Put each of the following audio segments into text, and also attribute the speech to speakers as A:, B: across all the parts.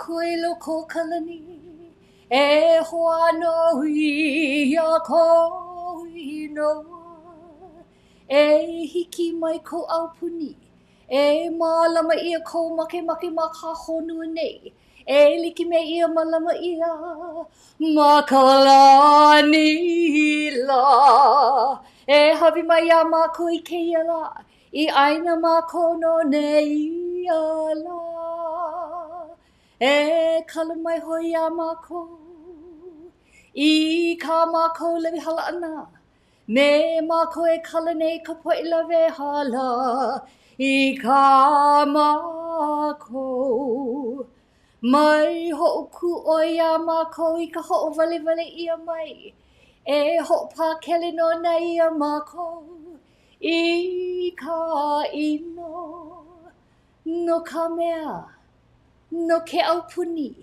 A: koe loko kalani. E hoa no ia ko inoa. E hiki mai ko au puni. E malama ia ko make ma ka honua nei. E liki me ia malama ia. Makalani la. E hawi mai a mako I keia la. I aina mako no nei la. E kala mai hoi a mako. I ka mako lewi hala ana. Me mako e kala nei ka poe lawe hala. I ka mako. Mai ho'oku o ia mako I ka ho'o wale ia mai. E ho'o pākele no na ia mako. I ka ino. No ka mea. No ke au puni.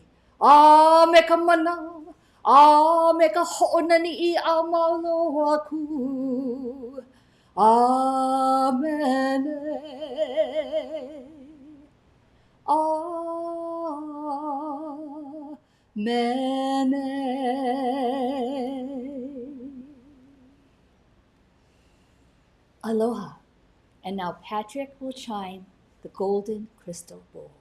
A: A me ka mana. A me ka ho'onani I a malo aku. Amen. Amen. Aloha. And now Patrick will chime the golden crystal bowl.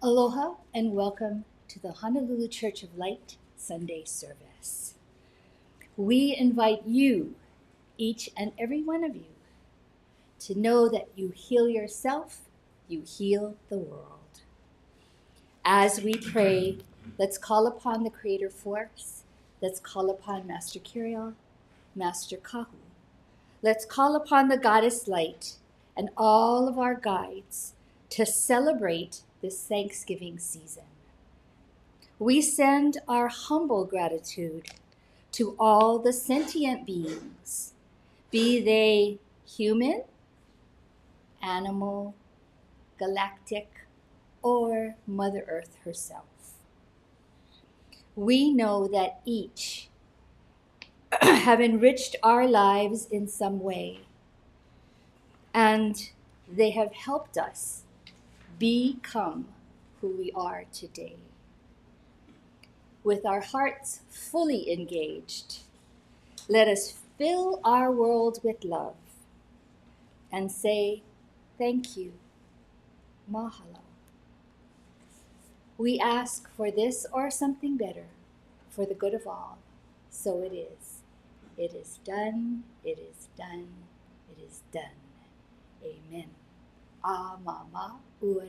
A: Aloha and welcome to the Honolulu Church of Light Sunday service. We invite you, each and every one of you, to know that you heal yourself, you heal the world. As we pray, let's call upon the Creator Force. Let's call upon Master Kirael, Master Kahu. Let's call upon the Goddess Light and all of our guides to celebrate this Thanksgiving season. We send our humble gratitude to all the sentient beings, be they human, animal, galactic, or Mother Earth herself. We know that each have enriched our lives in some way, and they have helped us become who we are today. With our hearts fully engaged, let us fill our world with love and say, thank you, mahalo. We ask for this or something better, for the good of all. So it is. It is done, it is done, it is done. Amen. Amama uanoa.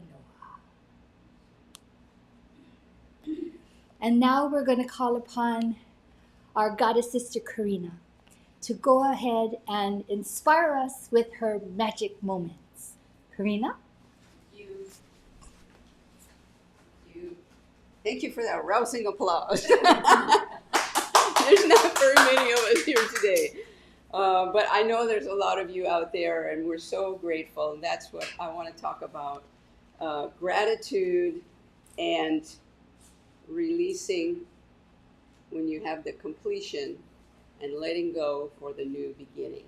A: And now we're going to call upon our goddess sister Karina to go ahead and inspire us with her magic moments. Karina?
B: Thank you for that rousing applause. There's not very many of us here today. But I know there's a lot of you out there, and we're so grateful. And that's what I want to talk about. Gratitude and releasing when you have the completion and letting go for the new beginning.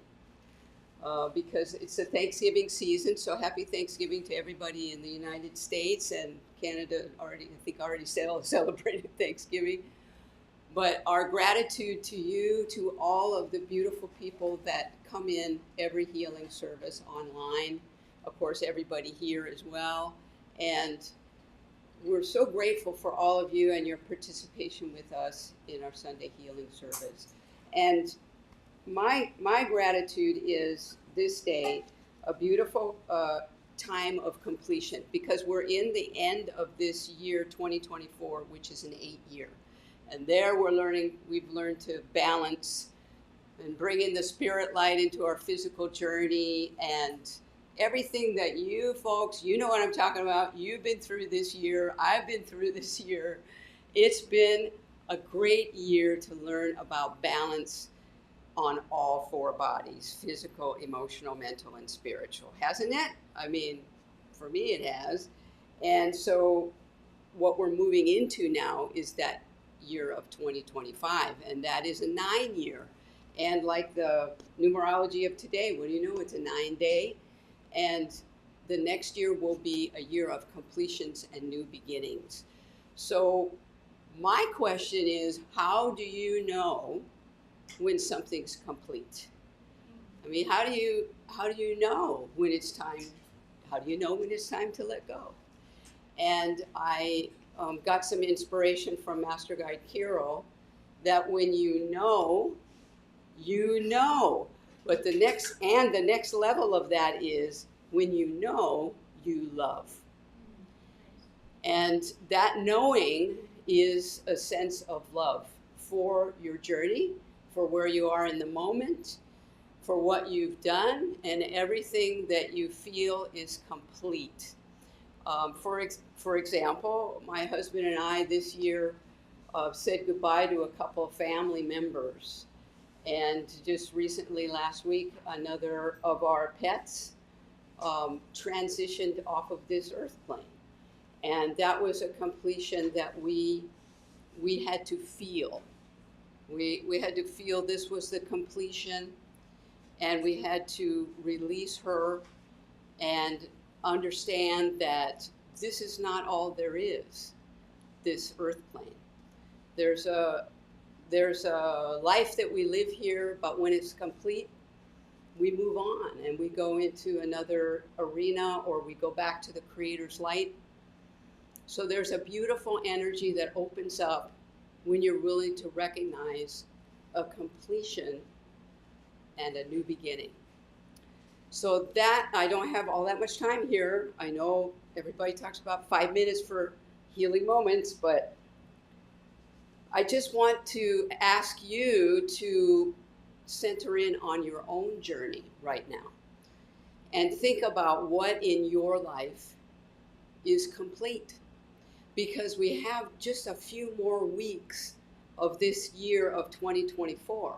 B: Because it's a Thanksgiving season, so happy Thanksgiving to everybody in the United States, and Canada already celebrated Thanksgiving. But our gratitude to you, to all of the beautiful people that come in every healing service online, of course everybody here as well, and we're so grateful for all of you and your participation with us in our Sunday healing service. And my gratitude is this day, a beautiful time of completion, because we're in the end of this year 2024, which is an 8-year. And there we've learned to balance and bring in the spirit light into our physical journey, and everything that you folks, you know what I'm talking about. You've been through this year. I've been through this year. It's been a great year to learn about balance on all 4 bodies: physical, emotional, mental, and spiritual. Hasn't it? I mean, for me it has. And so what we're moving into now is that year of 2025, and that is a 9-year. And like the numerology of today, what do you know? It's a 9-day. And the next year will be a year of completions and new beginnings. So my question is, how do you know when something's complete? I mean, how do you know when it's time? How do you know when it's time to let go? And I got some inspiration from Master Guide Kirael that when you know, you know. But the next level of that is when you know, you love. And that knowing is a sense of love for your journey, for where you are in the moment, for what you've done, and everything that you feel is complete. For example, my husband and I this year said goodbye to a couple of family members. And just recently, last week, another of our pets transitioned off of this earth plane. And that was a completion that we had to feel. We had to feel this was the completion, and we had to release her and understand that this is not all there is, this earth plane. There's a life that we live here, but when it's complete, we move on and we go into another arena, or we go back to the Creator's light. So there's a beautiful energy that opens up when you're willing to recognize a completion and a new beginning. So that, I don't have all that much time here. I know everybody talks about 5 minutes for healing moments, but I just want to ask you to center in on your own journey right now and think about what in your life is complete, because we have just a few more weeks of this year of 2024,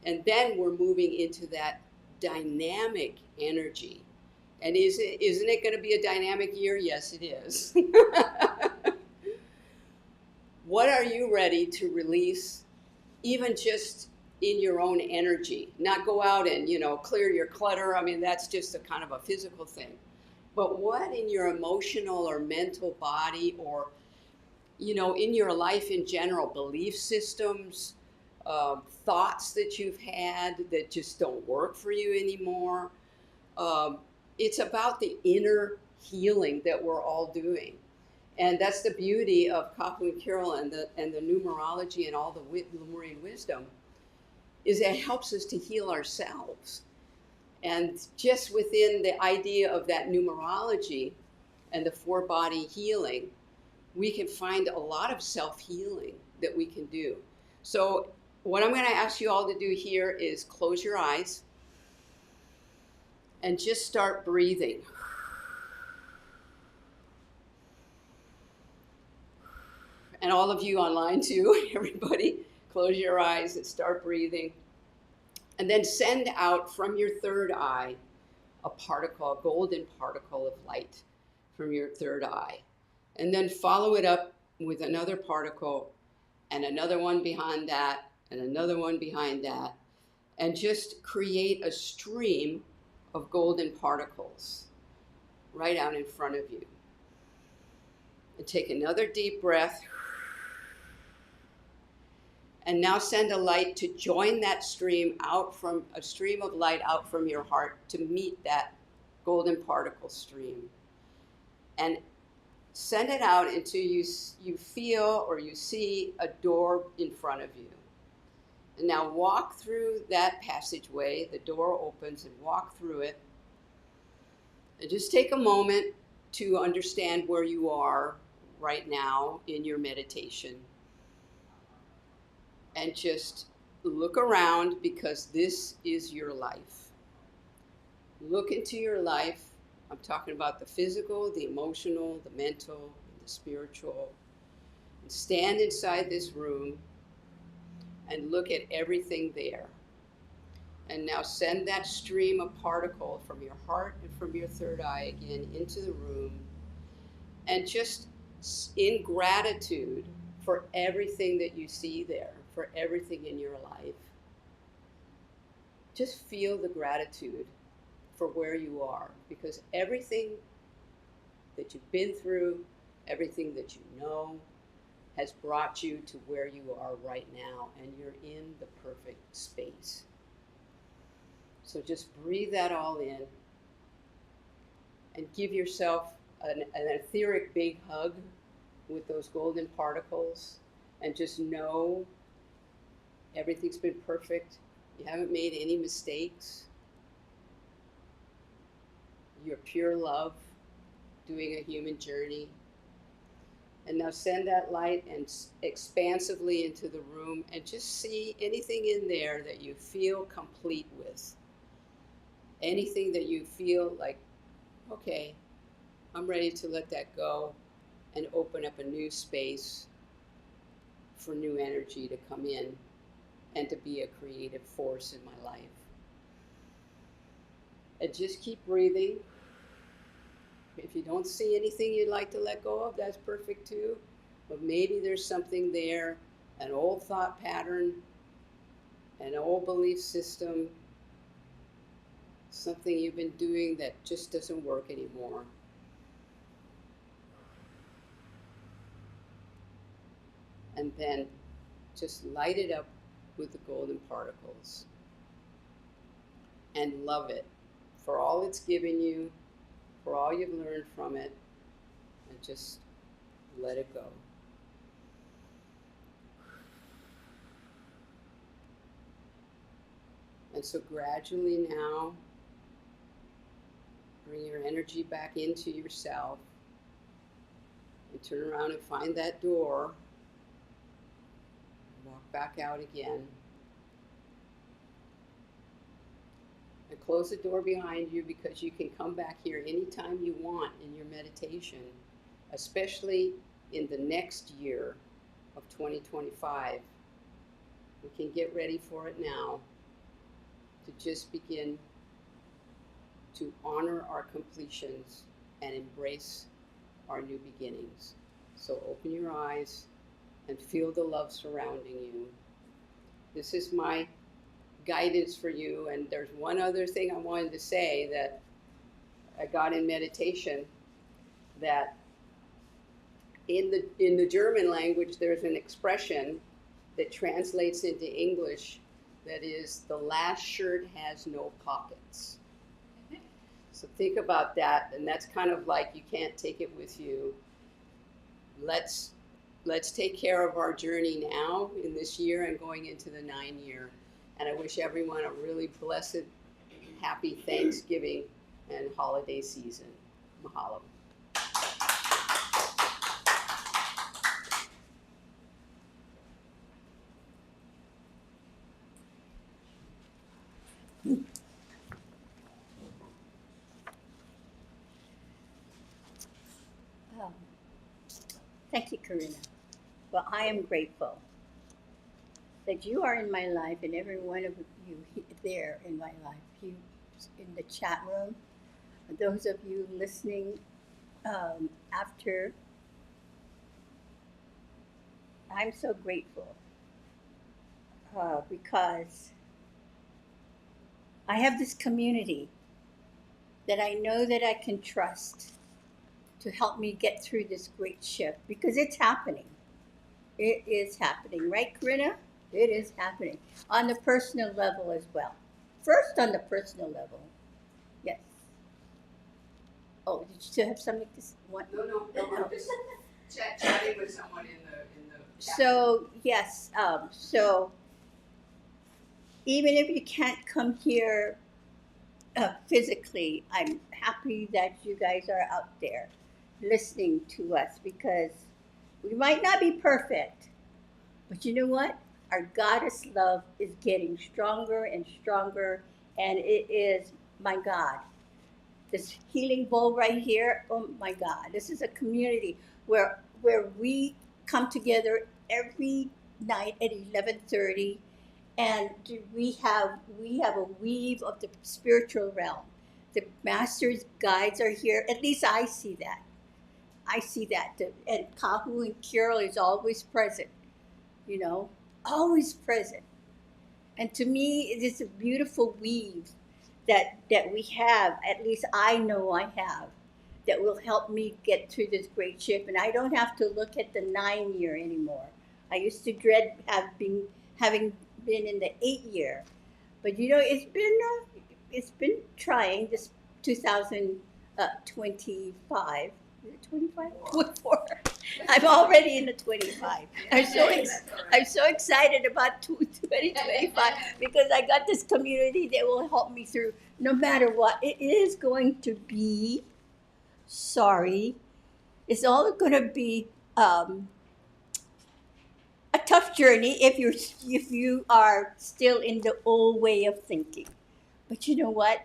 B: and then we're moving into that dynamic energy. And isn't it going to be a dynamic year? Yes, it is. What are you ready to release, even just in your own energy? Not go out and, clear your clutter. I mean, that's just a kind of a physical thing. But what in your emotional or mental body, or, in your life in general, belief systems, thoughts that you've had that just don't work for you anymore? It's about the inner healing that we're all doing. And that's the beauty of Kahu and Kirael and the numerology and all the Lemurian wisdom, is it helps us to heal ourselves. And just within the idea of that numerology and the 4-body healing, we can find a lot of self-healing that we can do. So what I'm going to ask you all to do here is close your eyes and just start breathing. And all of you online too, everybody, close your eyes and start breathing. And then send out from your third eye a particle, a golden particle of light from your third eye. And then follow it up with another particle, and another one behind that, and another one behind that. And just create a stream of golden particles right out in front of you. And take another deep breath. And now send a light to join that stream a stream of light out from your heart to meet that golden particle stream. And send it out until you feel or you see a door in front of you. And now walk through that passageway. The door opens, and walk through it. And just take a moment to understand where you are right now in your meditation. And just look around, because this is your life. Look into your life. I'm talking about the physical, the emotional, the mental, the spiritual. And stand inside this room and look at everything there. And now send that stream of particle from your heart and from your third eye again into the room. And just in gratitude for everything that you see there, for everything in your life. Just feel the gratitude for where you are, because everything that you've been through, everything that you know, has brought you to where you are right now, and you're in the perfect space. So just breathe that all in and give yourself an etheric big hug with those golden particles, and just know everything's been perfect. You haven't made any mistakes. You're pure love doing a human journey. And now send that light and expansively into the room, and just see anything in there that you feel complete with. Anything that you feel like, okay, I'm ready to let that go and open up a new space for new energy to come in and to be a creative force in my life. And just keep breathing. If you don't see anything you'd like to let go of, that's perfect too. But maybe there's something there, an old thought pattern, an old belief system, something you've been doing that just doesn't work anymore. And then just light it up with the golden particles and love it for all it's given you, for all you've learned from it, and just let it go. And so gradually now, bring your energy back into yourself and turn around and find that door. Walk back out again. And close the door behind you, because you can come back here anytime you want in your meditation, especially in the next year of 2025. We can get ready for it now, to just begin to honor our completions and embrace our new beginnings. So open your eyes and feel the love surrounding you. This is my guidance for you. And there's one other thing I wanted to say that I got in meditation, that in the German language, there's an expression that translates into English that is, the last shirt has no pockets. So think about that, and that's kind of like, you can't take it with you. Let's take care of our journey now in this year and going into the 9-year. And I wish everyone a really blessed, happy Thanksgiving and holiday season. Mahalo.
C: Thank you, Karina. Well, I am grateful that you are in my life, and every one of you there in my life, you in the chat room, those of you listening after. I'm so grateful because I have this community that I know that I can trust to help me get through this great shift, because it's happening. It is happening, right, Corinna? It is happening on the personal level as well. First, on the personal level, yes. Oh, did you still have something to say?
B: No, I'm just chatting with someone in the chat.
C: So yes, so even if you can't come here physically, I'm happy that you guys are out there listening to us, because we might not be perfect, but you know what? Our goddess love is getting stronger and stronger, and it is, my God, this healing bowl right here. Oh my God, this is a community where we come together every night at 11:30, and we have a weave of the spiritual realm. The masters guides are here. At least I see that. I see that. And Kahu and Kirael is always present. You know, always present. And to me, it is a beautiful weave that we have. At least I know I have, that will help me get through this great ship. And I don't have to look at the 9 year anymore. I used to dread having been in the 8 year, but you know it's been trying this 2025. Is it 25? 24. I'm already in the 25. I'm so excited about 2025 because I got this community that will help me through no matter what. It is going to be, sorry, it's all going to be a tough journey if you are still in the old way of thinking. But you know what?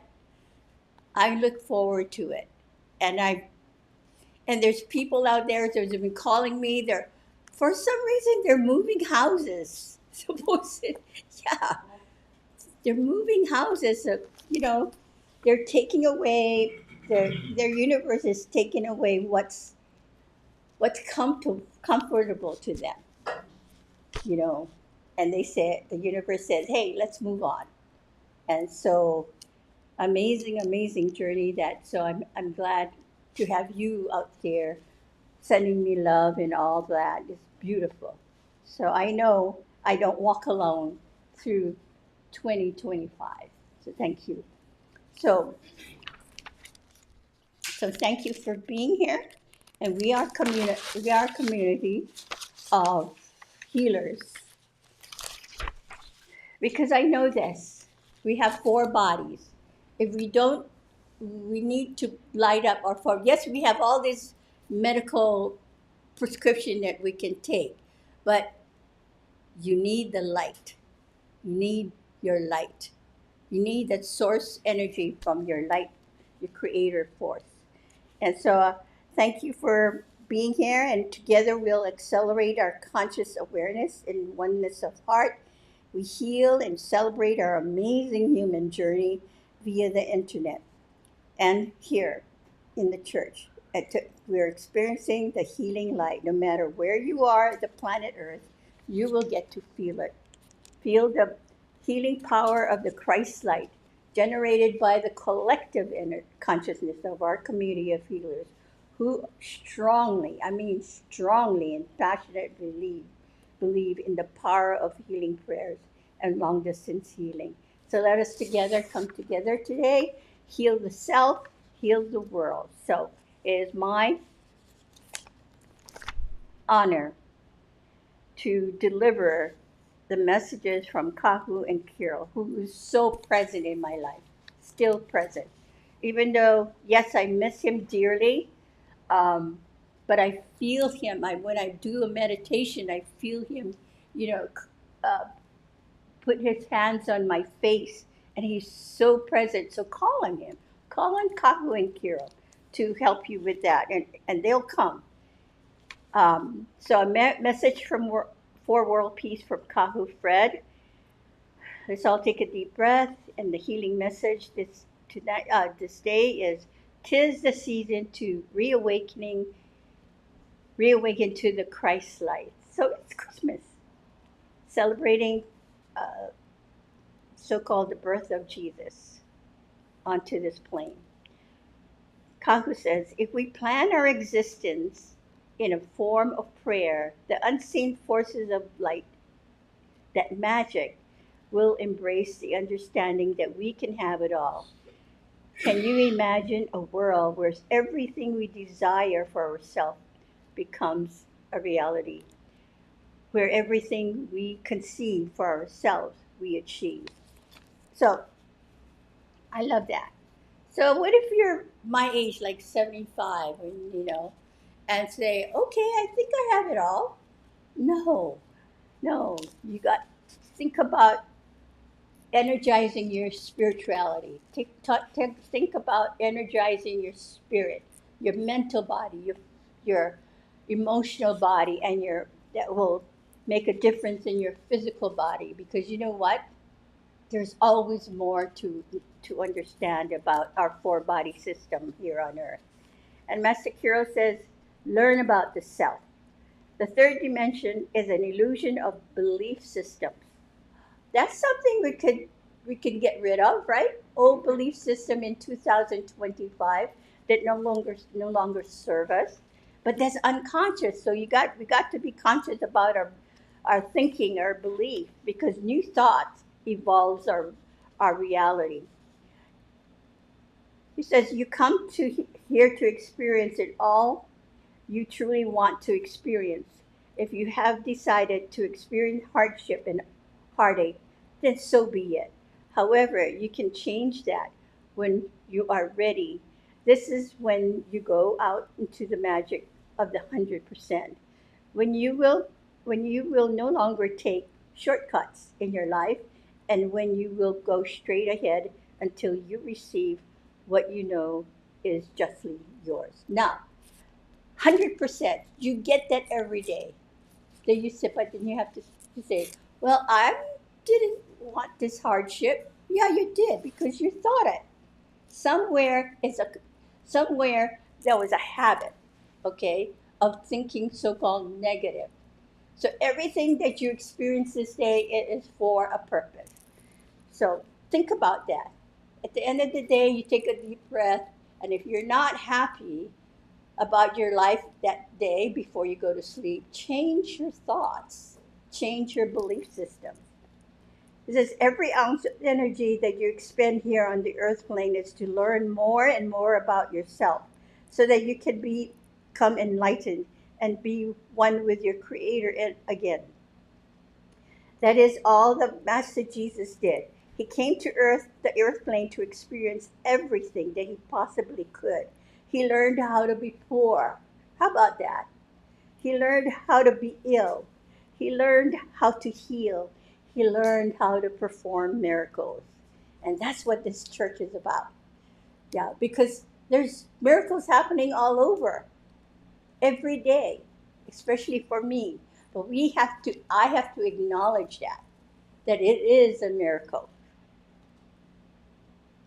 C: I look forward to it, and there's people out there that have been calling me. They're, for some reason, they're moving houses. Supposed, yeah, they're moving houses. So, you know, they're taking away their universe is taking away what's comfortable to them. You know, and they say the universe says, "Hey, let's move on." And so, amazing journey. I'm glad to have you out there sending me love and all that. It's beautiful. So I know I don't walk alone through 2025. So thank you. So thank you for being here. And we are a community of healers, because I know this. We have 4 bodies. If we don't, we need to light up our 4. Yes, we have all this medical prescription that we can take, but you need the light. You need your light. You need that source energy from your light, your creator force. And so, thank you for being here, and together we'll accelerate our conscious awareness in oneness of heart. We heal and celebrate our amazing human journey via the internet and here in the church. We're experiencing the healing light. No matter where you are at the planet Earth, you will get to feel it. Feel the healing power of the Christ light generated by the collective inner consciousness of our community of healers who strongly, I mean strongly and passionately believe in the power of healing prayers and long distance healing. So let us together come together today, heal the self, heal the world. So it is my honor to deliver the messages from Kahu and Kirael, who is so present in my life, still present. Even though, yes, I miss him dearly, but I feel him. When I do a meditation, I feel him, you know, uh, put his hands on my face, and he's so present. So call on him. Call on Kahu and Kirael to help you with that, and they'll come. So a message from for world peace from Kahu Fred. Let's all take a deep breath, and the healing message this day is: "'Tis the season to reawaken to the Christ light." So it's Christmas, celebrating so-called the birth of Jesus onto this plane. Kahu says, "If we plan our existence in a form of prayer, the unseen forces of light, that magic, will embrace the understanding that we can have it all. Can you imagine a world where everything we desire for ourselves becomes a reality? Where everything we conceive for ourselves we achieve?" So I love that. So what if you're my age, like 75, and say, okay, I think I have it all? No, no. You got to think about energizing your spirituality. Think about energizing your spirit, your mental body, your emotional body, and that will make a difference in your physical body. Because you know what? There's always more to understand about our four body system here on earth. And Master Kiriel says, learn about the self. The third dimension is an illusion of belief systems. That's something we can get rid of, right? Old belief system in 2025 that no longer serve us. But that's unconscious. So we got to be conscious about our thinking, our belief, because new thought evolves our reality. He says you come to here to experience it all you truly want to experience. If you have decided to experience hardship and heartache, then so be it. However, you can change that when you are ready. This is when you go out into the magic of the 100%. When you will no longer take shortcuts in your life, and when you will go straight ahead until you receive what you know is justly yours. Now, 100%. You get that every day. Then you sit, but then you have to say, well, I didn't want this hardship. Yeah, you did because you thought it. Somewhere there was a habit, okay, of thinking so-called negative. So everything that you experience this day, it is for a purpose. So think about that. At the end of the day, you take a deep breath, and if you're not happy about your life that day before you go to sleep, change your thoughts, change your belief system. It says every ounce of energy that you expend here on the earth plane is to learn more and more about yourself so that you can become enlightened and be one with your creator again. That is all the Master Jesus did. He came to earth, the earth plane, to experience everything that he possibly could. He learned how to be poor. How about that? He learned how to be ill. He learned how to heal. He learned how to perform miracles. And that's what this church is about. Yeah, because there's miracles happening all over every day, especially for me. But I have to acknowledge that it is a miracle.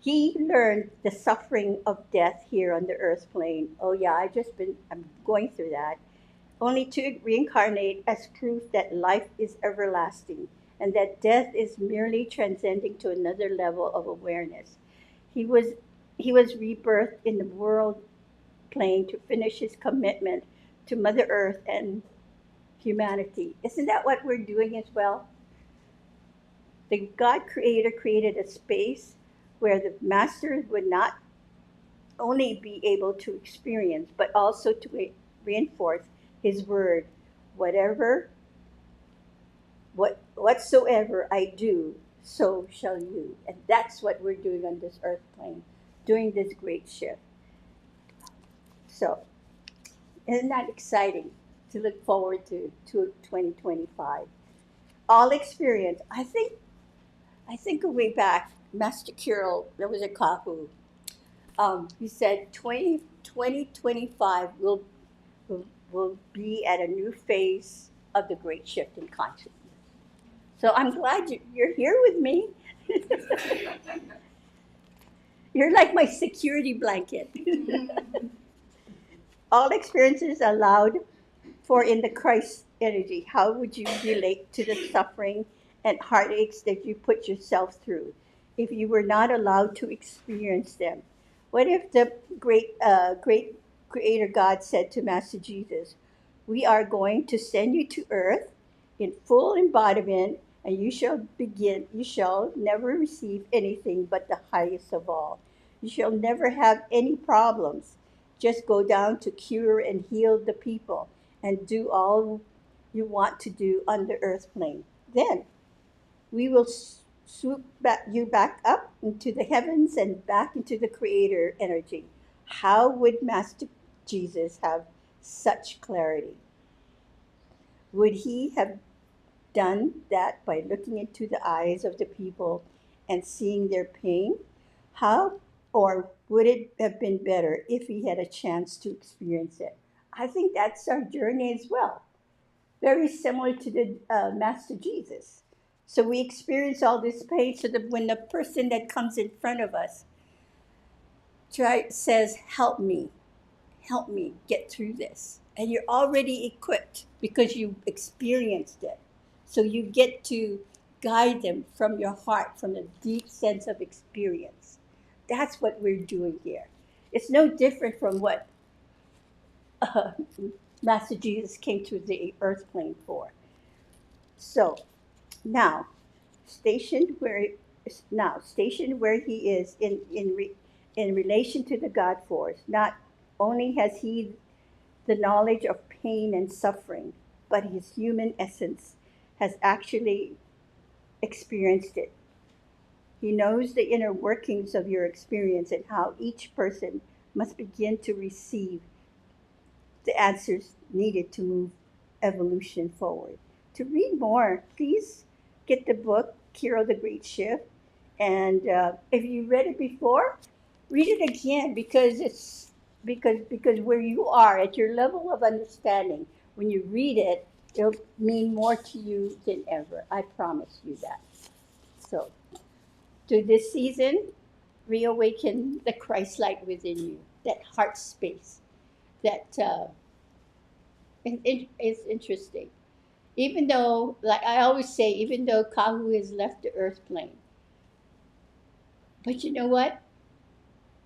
C: He learned the suffering of death here on the earth plane. Oh yeah, I'm going through that. Only to reincarnate as proof that life is everlasting and that death is merely transcending to another level of awareness. He was he was rebirthed in the world plane to finish his commitment to Mother Earth and humanity. Isn't that what we're doing as well? The God Creator created a space where the Master would not only be able to experience, but also to reinforce His word. Whatever, whatsoever I do, so shall you. And that's what we're doing on this earth plane, doing this great shift. So, isn't that exciting to look forward to 2025? All experience. I think way back, Master Kiriel, there was a Kahu. He said 2025 will be at a new phase of the great shift in consciousness. So I'm glad you're here with me. You're like my security blanket. All experiences allowed for in the Christ energy. How would you relate to the suffering and heartaches that you put yourself through if you were not allowed to experience them? What if the great Creator God said to Master Jesus, "We are going to send you to earth in full embodiment, and you shall never receive anything but the highest of all. You shall never have any problems. Just go down to cure and heal the people and do all you want to do on the earth plane. Then we will swoop you back up into the heavens and back into the creator energy. How would Master Jesus have such clarity? Would he have done that by looking into the eyes of the people and seeing their pain? How, or would it have been better if he had a chance to experience it? I think that's our journey as well. Very similar to the Master Jesus. So we experience all this pain so that when the person that comes in front of us says, help me get through this. And you're already equipped because you experienced it. So you get to guide them from your heart, from a deep sense of experience. That's what we're doing here. It's no different from what uh, Master Jesus came to the earth plane for. So now, stationed where he is in relation to the God force, not only has he the knowledge of pain and suffering, but his human essence has actually experienced it. He knows the inner workings of your experience and how each person must begin to receive the answers needed to move evolution forward. To read more, please get the book, Kirael the Great Shift. And if you read it before, read it again because where you are at your level of understanding, when you read it, it'll mean more to you than ever. I promise you that. So, to this season, reawaken the Christ light within you, that heart space, that it's interesting. Even though, like I always say, even though Kahu has left the earth plane, but you know what?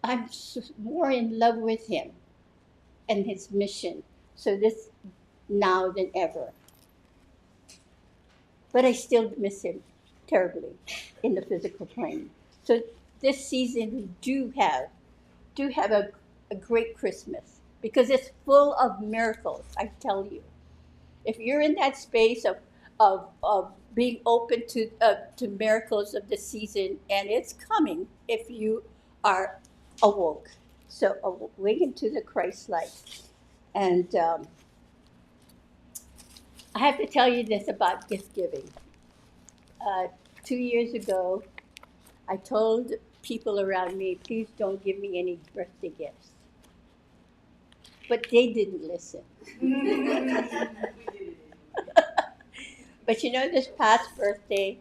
C: I'm more in love with him and his mission. So this now than ever. But I still miss him terribly in the physical plane. So this season we do have a great Christmas because it's full of miracles, I tell you. If you're in that space of being open to miracles of the season, and it's coming if you are awoke. So awaken to the Christ light. And I have to tell you this about gift giving. 2 years ago, I told people around me, please don't give me any birthday gifts. But they didn't listen. But you know, this past birthday,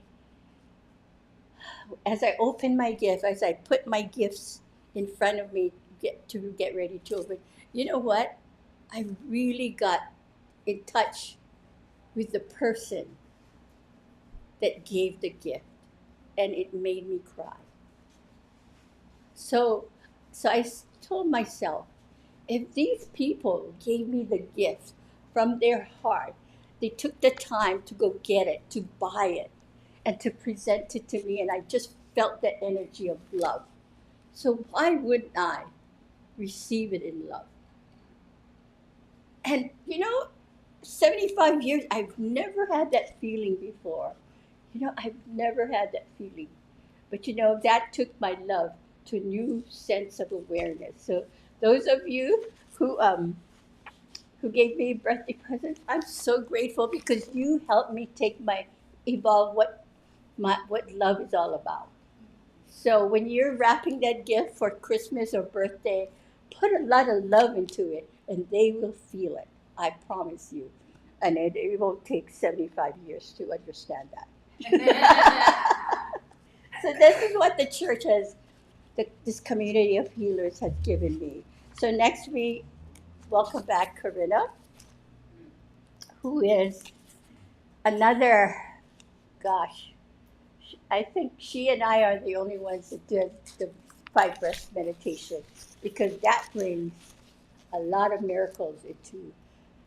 C: as I opened my gift, as I put my gifts in front of me to get ready to open, you know what? I really got in touch with the person that gave the gift, and it made me cry. So I told myself, if these people gave me the gift from their heart, they took the time to go get it, to buy it, and to present it to me, and I just felt that energy of love. So why wouldn't I receive it in love? And you know, 75 years, I've never had that feeling before. You know, I've never had that feeling. But you know, that took my love to a new sense of awareness. So those of you who gave me birthday presents, I'm so grateful because you helped me evolve what love is all about. So when you're wrapping that gift for Christmas or birthday, put a lot of love into it and they will feel it. I promise you. And it won't take 75 years to understand that. So this is what the church this community of healers has given me. So next week, welcome back Corinna, who is another, gosh, I think she and I are the only ones that did the 5 breath meditation because that brings a lot of miracles into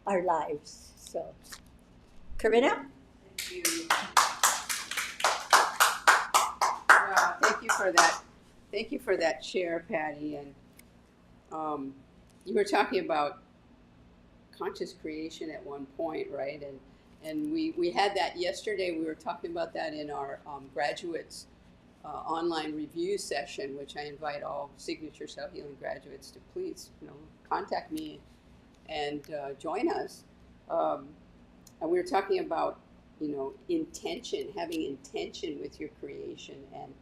C: our lives. So, Corinna?
B: Thank you. Wow, thank you for that. Thank you for that share, Patty. And you were talking about conscious creation at one point, right? And we had that yesterday. We were talking about that in our graduates online review session, which I invite all Signature Cell Healing graduates to please, contact me and join us. And we were talking about, intention, having intention with your creation. And,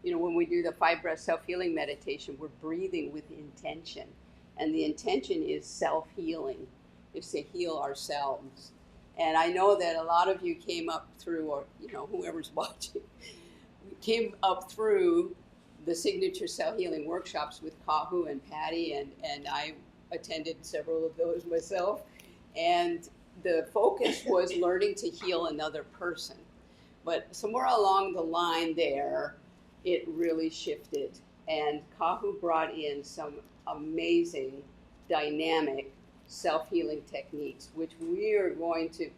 B: when we do the 5-breath self-healing meditation, we're breathing with intention. And the intention is self-healing, is to heal ourselves. And I know that a lot of you came up through, or, whoever's watching, came up through the Signature Cell Healing workshops with Kahu and Patty, and I attended several of those myself. And the focus was learning to heal another person. But somewhere along the line there, it really shifted. And Kahu brought in some amazing, dynamic self-healing techniques, which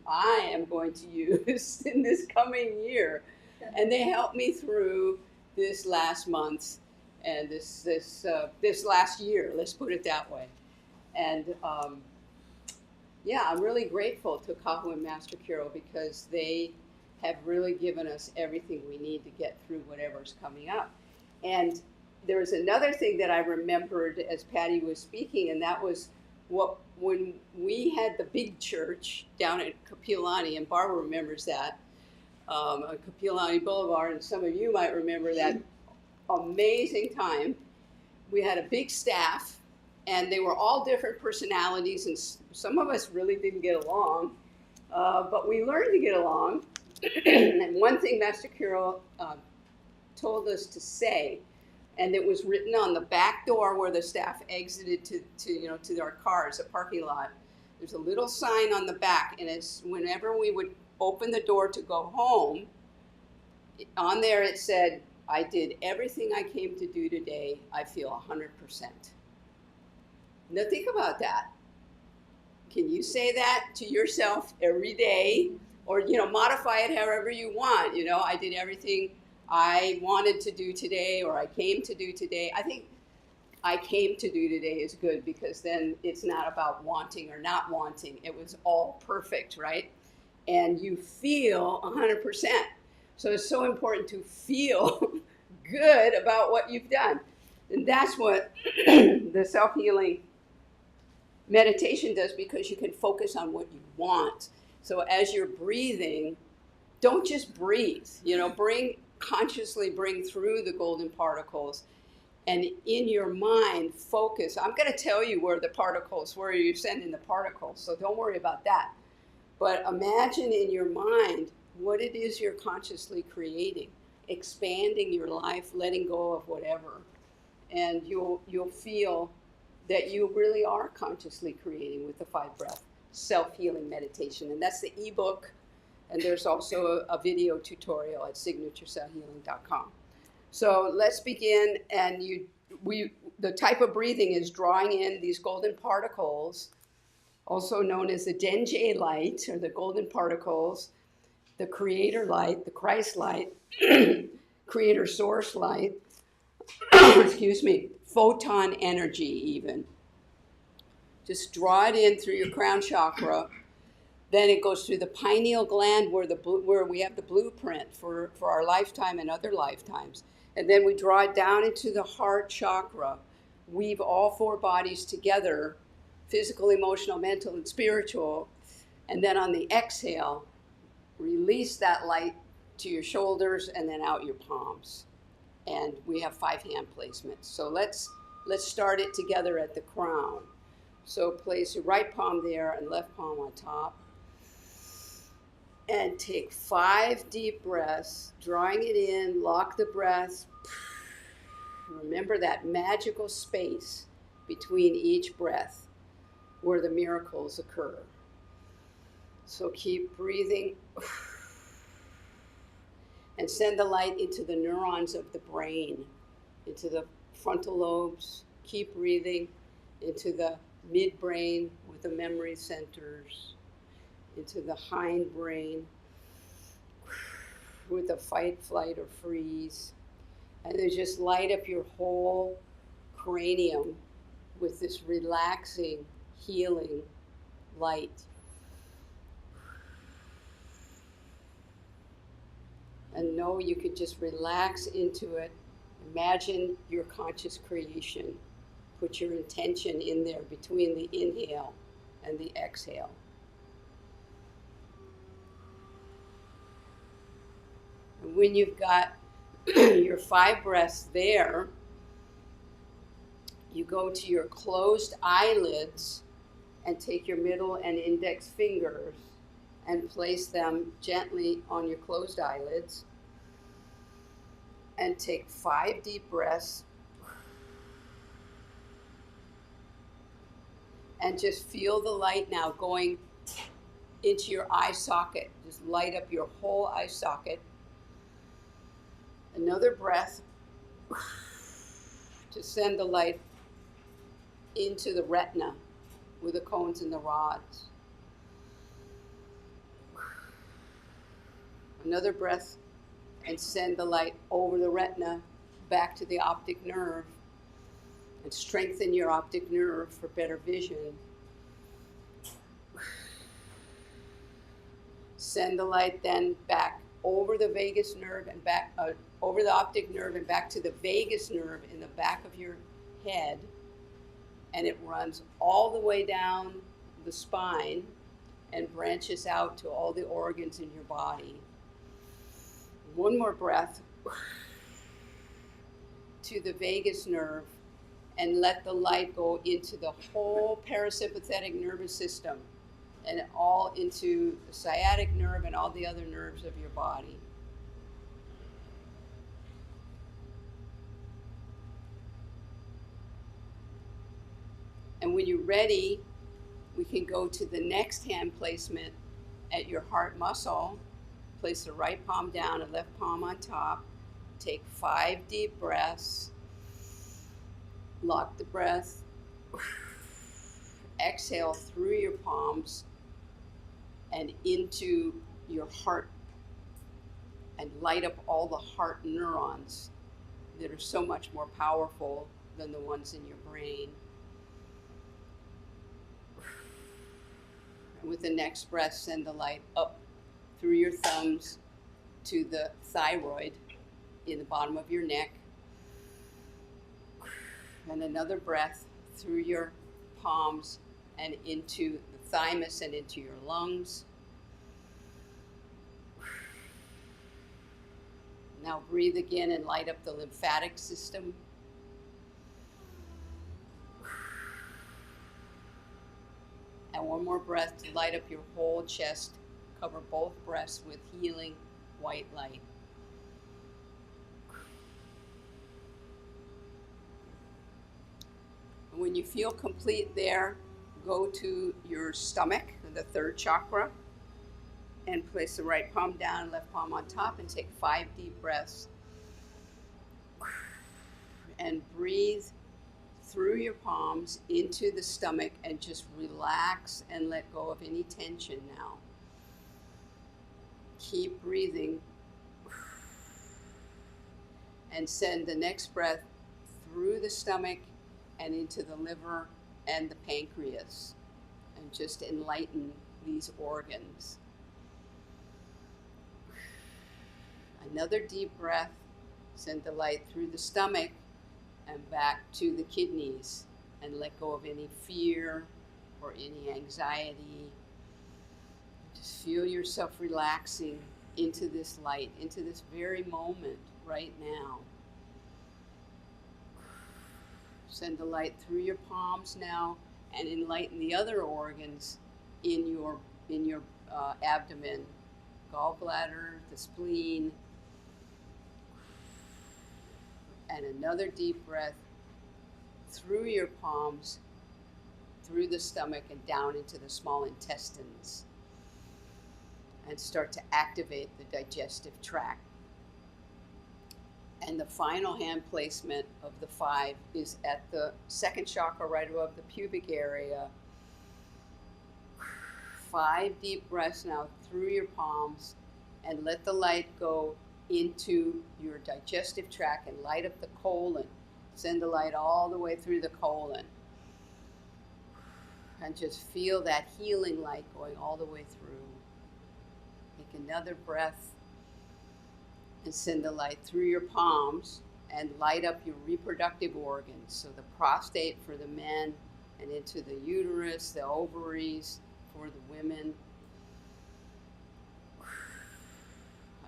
B: I am going to use in this coming year. And they helped me through this last month and this last year, let's put it that way. And I'm really grateful to Kahu and Master Kirael, because they have really given us everything we need to get through whatever's coming up. And there was another thing that I remembered as Patty was speaking, and that was when we had the big church down at Kapiolani, and Barbara remembers that, on Kapiolani Boulevard, and some of you might remember that amazing time. We had a big staff, and they were all different personalities, and some of us really didn't get along, but we learned to get along. And one thing Master Kirael told us to say, and it was written on the back door where the staff exited to our cars, a parking lot. There's a little sign on the back, and it's whenever we would open the door to go home, on there it said, "I did everything I came to do today. I feel 100%. Now think about that. Can you say that to yourself every day? Or, modify it however you want. I did everything I wanted to do today, or I came to do today. I think I came to do today is good, because then it's not about wanting or not wanting. It was all perfect, right? And you feel 100%. So it's so important to feel good about what you've done. And that's what the self-healing meditation does, because you can focus on what you want. So as you're breathing, don't just breathe, consciously bring through the golden particles, and in your mind focus. I'm going to tell you where you're sending the particles, so don't worry about that. But imagine in your mind what it is you're consciously creating, expanding your life, letting go of whatever. And you'll feel that you really are consciously creating with the 5-breath self-healing meditation. And that's the ebook. And there's also a video tutorial at signaturecellhealing.com. So let's begin. And the type of breathing is drawing in these golden particles, also known as the Denje light, or the golden particles, the creator light, the Christ light, creator source light, excuse me, photon energy even. Just draw it in through your crown chakra. Then it goes through the pineal gland where we have the blueprint for our lifetime and other lifetimes. And then we draw it down into the heart chakra. Weave all 4 bodies together, physical, emotional, mental, and spiritual. And then on the exhale, release that light to your shoulders and then out your palms. And we have 5 hand placements. So let's start it together at the crown. So place your right palm there and left palm on top. And take 5 deep breaths, drawing it in, lock the breath. Remember that magical space between each breath where the miracles occur. So keep breathing. And send the light into the neurons of the brain, into the frontal lobes. Keep breathing into the midbrain with the memory centers, into the hindbrain with the fight, flight, or freeze. And then just light up your whole cranium with this relaxing, healing light. And know you could just relax into it. Imagine your conscious creation. Put your intention in there between the inhale and the exhale. And when you've got your 5 breaths there, you go to your closed eyelids and take your middle and index fingers and place them gently on your closed eyelids. And take 5 deep breaths. And just feel the light now going into your eye socket. Just light up your whole eye socket. Another breath to send the light into the retina with the cones and the rods. Another breath and send the light over the retina back to the optic nerve and strengthen your optic nerve for better vision. Send the light then back over the vagus nerve and back over the optic nerve and back to the vagus nerve in the back of your head, and it runs all the way down the spine and branches out to all the organs in your body. One more breath to the vagus nerve and let the light go into the whole parasympathetic nervous system and all into the sciatic nerve and all the other nerves of your body. And when you're ready, we can go to the next hand placement at your heart muscle. Place the right palm down and left palm on top. Take 5 deep breaths. Lock the breath. Exhale through your palms and into your heart and light up all the heart neurons that are so much more powerful than the ones in your brain. And with the next breath, send the light up through your thumbs to the thyroid in the bottom of your neck. And another breath through your palms and into the thymus and into your lungs. Now breathe again and light up the lymphatic system. And one more breath to light up your whole chest. Cover both breasts with healing white light. And when you feel complete there, go to your stomach, the 3rd chakra, and place the right palm down, left palm on top, and take 5 deep breaths. And breathe through your palms into the stomach and just relax and let go of any tension now. Keep breathing. And send the next breath through the stomach and into the liver and the pancreas. And just enlighten these organs. Another deep breath. Send the light through the stomach and back to the kidneys. And let go of any fear or any anxiety. Just feel yourself relaxing into this light, into this very moment right now. Send the light through your palms now and enlighten the other organs in your abdomen, gallbladder, the spleen. And another deep breath through your palms, through the stomach and down into the small intestines. And start to activate the digestive tract. And the final hand placement of the 5 is at the 2nd chakra, right above the pubic area. 5 deep breaths now through your palms, and let the light go into your digestive tract and light up the colon. Send the light all the way through the colon. And just feel that healing light going all the way through. Take another breath And send the light through your palms and light up your reproductive organs. So the prostate for the men, and into the uterus, the ovaries for the women.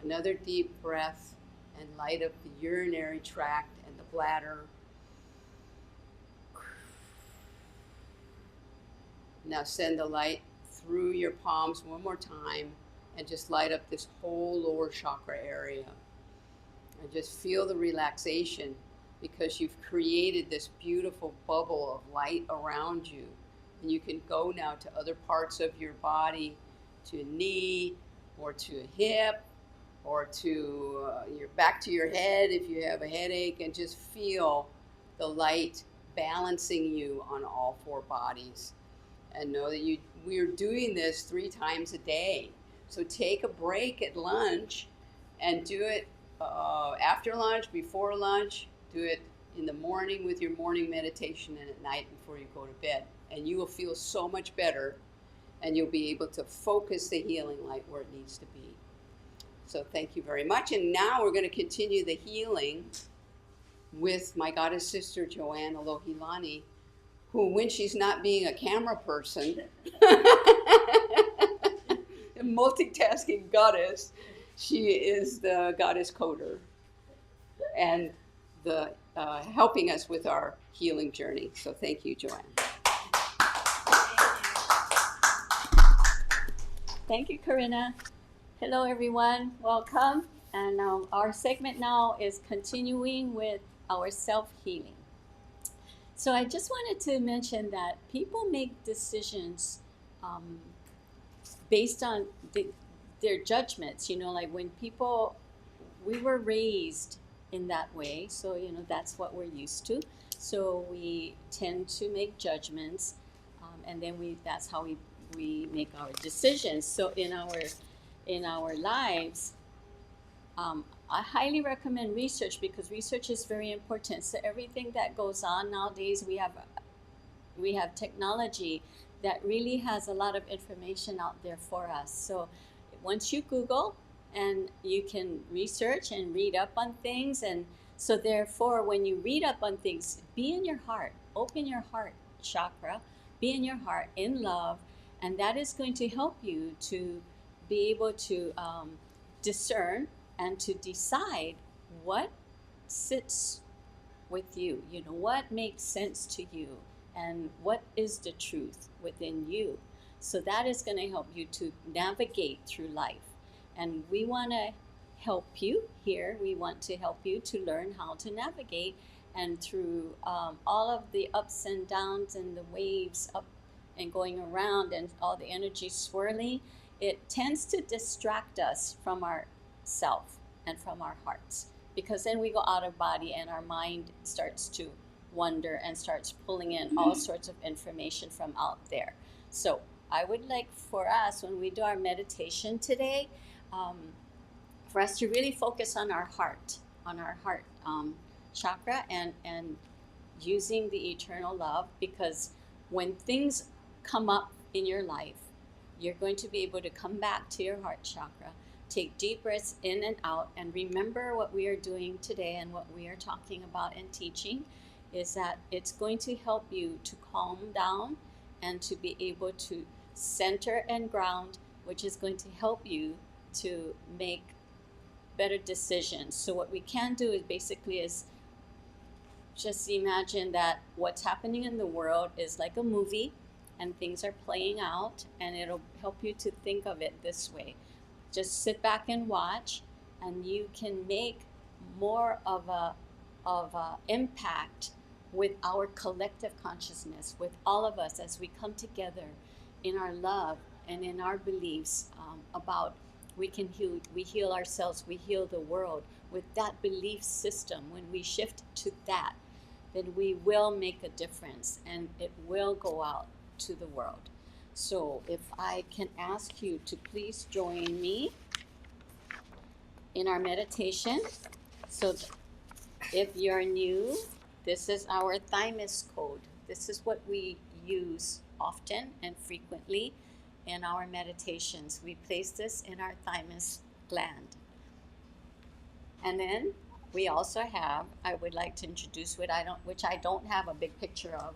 B: Another deep breath and light up the urinary tract and the bladder. Now send the light through your palms one more time and just light up this whole lower chakra area. And just feel the relaxation, because you've created this beautiful bubble of light around you. And you can go now to other parts of your body, to a knee, or to a hip, or to your back to your head if you have a headache, and just feel the light balancing you on all four bodies. And know that we're doing this 3 times a day. So take a break at lunch and do it after lunch, before lunch. Do it in the morning with your morning meditation, and at night before you go to bed. And you will feel so much better, and you'll be able to focus the healing light where it needs to be. So thank you very much. And now we're going to continue the healing with my goddess sister, Joanne Alohilani, who, when she's not being a camera person, a multitasking goddess, she is the goddess coder and the helping us with our healing journey. So thank you, Joanne.
C: Thank you, Karina. Hello, everyone. Welcome. And our segment now is continuing with our self-healing. So I just wanted to mention that people make decisions based on their judgments. Like when we were raised in that way, so that's what we're used to. So we tend to make judgments, and then that's how we make our decisions. So in our lives, I highly recommend research, because research is very important. So everything that goes on nowadays, we have technology that really has a lot of information out there for us. So once you Google, and you can research and read up on things, and so therefore when you read up on things, be in your heart, open your heart chakra, be in your heart in love, and that is going to help you to be able to discern and to decide what sits with you, what makes sense to you, and what is the truth within you. So that is going to help you to navigate through life. And we want to help you here. We want to help you to learn how to navigate, and through all of the ups and downs and the waves up and going around and all the energy swirling, it tends to distract us from our self and from our hearts, because then we go out of body and our mind starts to wander and starts pulling in all sorts of information from out there. So I would like for us, when we do our meditation today, for us to really focus on our heart chakra, and using the eternal love, because when things come up in your life, you're going to be able to come back to your heart chakra, take deep breaths in and out, and remember what we are doing today and what we are talking about and teaching is that it's going to help you to calm down and to be able to center and ground, which is going to help you to make better decisions. So what we can do is basically just imagine that what's happening in the world is like a movie, and things are playing out, and it'll help you to think of it this way. Just sit back and watch, and you can make more of a impact with our collective consciousness, with all of us as we come together in our love and in our beliefs about we heal ourselves, we heal the world. With that belief system, when we shift to that, then we will make a difference, and it will go out to the world. So if I can ask you to please join me in our meditation. So if you're new, this is our thymus code. This is what we use often and frequently in our meditations. We place this in our thymus gland. And then we also have, I would like to introduce which I don't have a big picture of,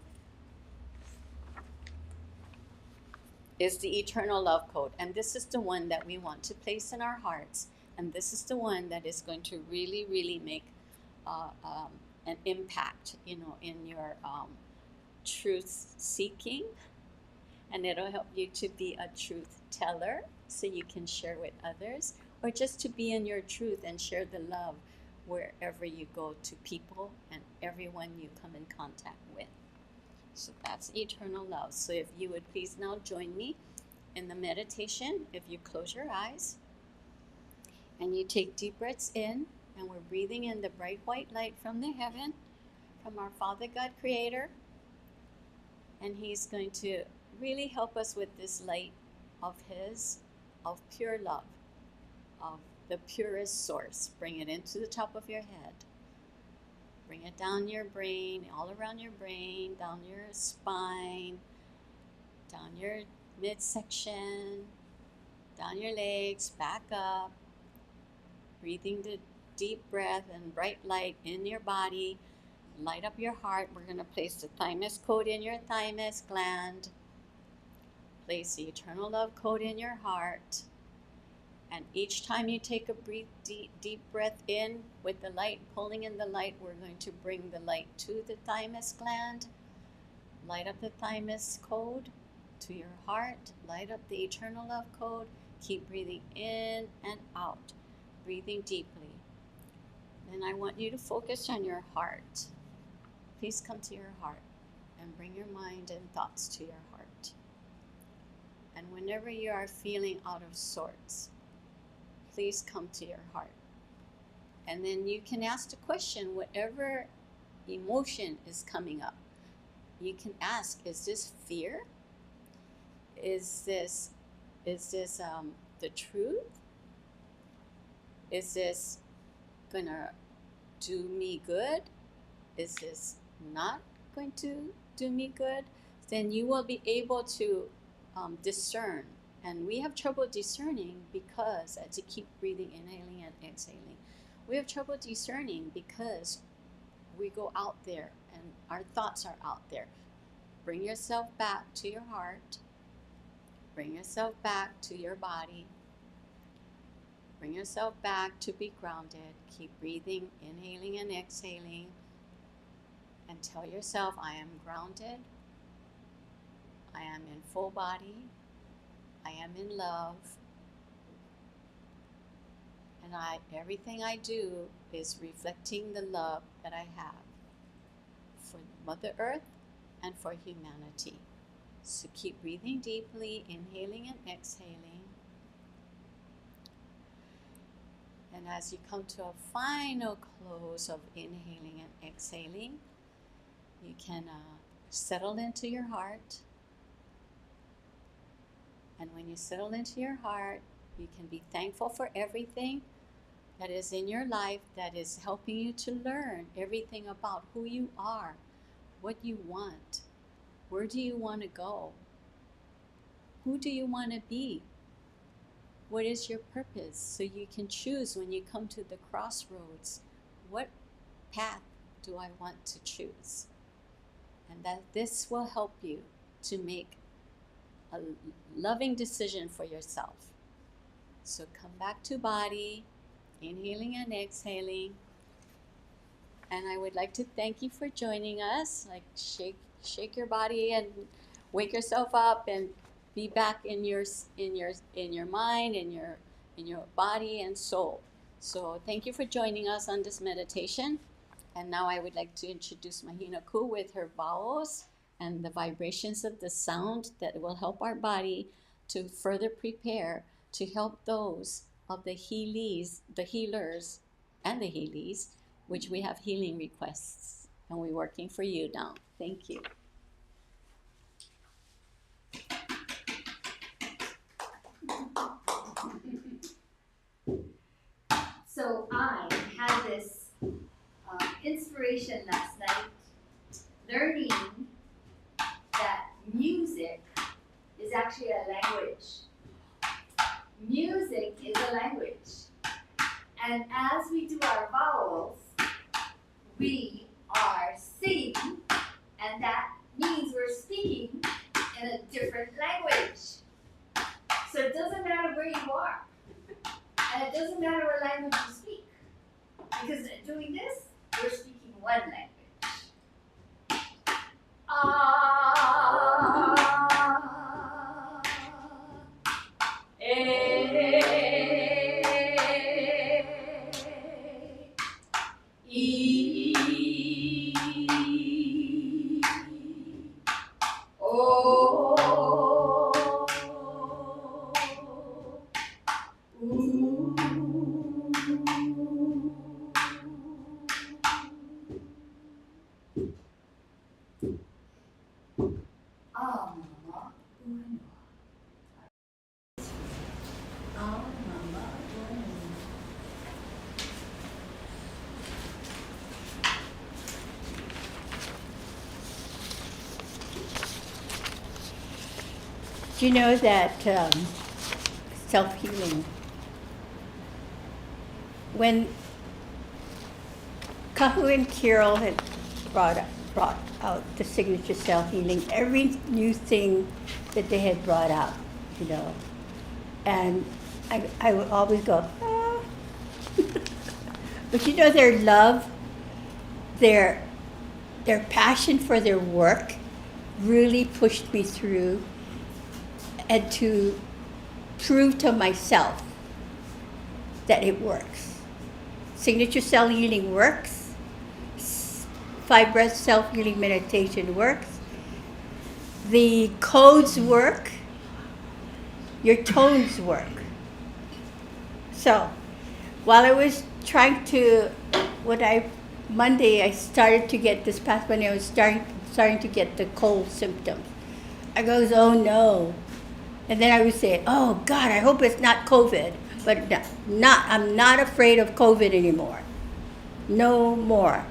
C: is the eternal love code. And this is the one that we want to place in our hearts. And this is the one that is going to really, really make an impact, in your truth seeking. And it'll help you to be a truth teller so you can share with others, or just to be in your truth and share the love wherever you go to people and everyone you come in contact with. So that's eternal love. So if you would please now join me in the meditation. If you close your eyes and you take deep breaths in, and we're breathing in the bright white light from the heaven, from our Father God Creator. And He's going to really help us with this light of His, of pure love, of the purest source. Bring it into the top of your head. Bring it down your brain, all around your brain, down your spine, down your midsection, down your legs, back up. Breathing the deep breath and bright light in your body. Light up your heart. We're going to place the thymus code in your thymus gland. Place the eternal love code in your heart. And each time you take a deep breath in with the light, pulling in the light, we're going to bring the light to the thymus gland. Light up the thymus code to your heart. Light up the eternal love code. Keep breathing in and out. Breathing deeply. Then I want you to focus on your heart. Please come to your heart and bring your mind and thoughts to your heart. And whenever you are feeling out of sorts, please come to your heart. And then you can ask the question, whatever emotion is coming up. You can ask, is this fear? Is this the truth? Is this gonna do me good? Is this not going to do me good? Then you will be able to discern. And we have trouble discerning because, as you keep breathing, inhaling and exhaling, we have trouble discerning because we go out there and our thoughts are out there. Bring yourself back to your heart. Bring yourself back to your body. Bring yourself back to be grounded. Keep breathing, inhaling and exhaling. And tell yourself, I am grounded. I am in full body. I am in love. And everything I do is reflecting the love that I have for Mother Earth and for humanity. So keep breathing deeply, inhaling and exhaling. And as you come to a final close of inhaling and exhaling, you can settle into your heart. And when you settle into your heart, you can be thankful for everything that is in your life that is helping you to learn everything about who you are, what you want, where do you want to go, who do you want to be, what is your purpose, so you can choose when you come to the crossroads, what path do I want to choose? And that this will help you to make a loving decision for yourself. So come back to body, inhaling and exhaling. And I would like to thank you for joining us. Like shake your body and wake yourself up and be back in your mind, in your body and soul. So thank you for joining us on this meditation. And now I would like to introduce Mahina Ku with her vowels and the vibrations of the sound that will help our body to further prepare to help those of the healers, and the healies, which we have healing requests. And we're working for you now. Thank you.
A: So I had this inspiration last night, learning that music is actually a language. Music is a language. And as we do our vowels, we are singing, and that means we're speaking in a different language. So it doesn't matter where you are, and it doesn't matter what language you speak, because doing this, we're speaking one language.
C: Do you know that self-healing, when Kahu and Kirael had brought out the signature self-healing, every new thing that they had brought out, you know, and I would always go, ah. But you know, their love, their passion for their work really pushed me through, and to prove to myself that it works. Signature cell healing works. 5 breath self-healing meditation works. The codes work. Your tones work. So, while I was trying to, Monday I started to get, this past Monday I was starting to get the cold symptoms. I goes, oh no. And then I would say, oh God, I hope it's not COVID. But I'm not afraid of COVID anymore. No more,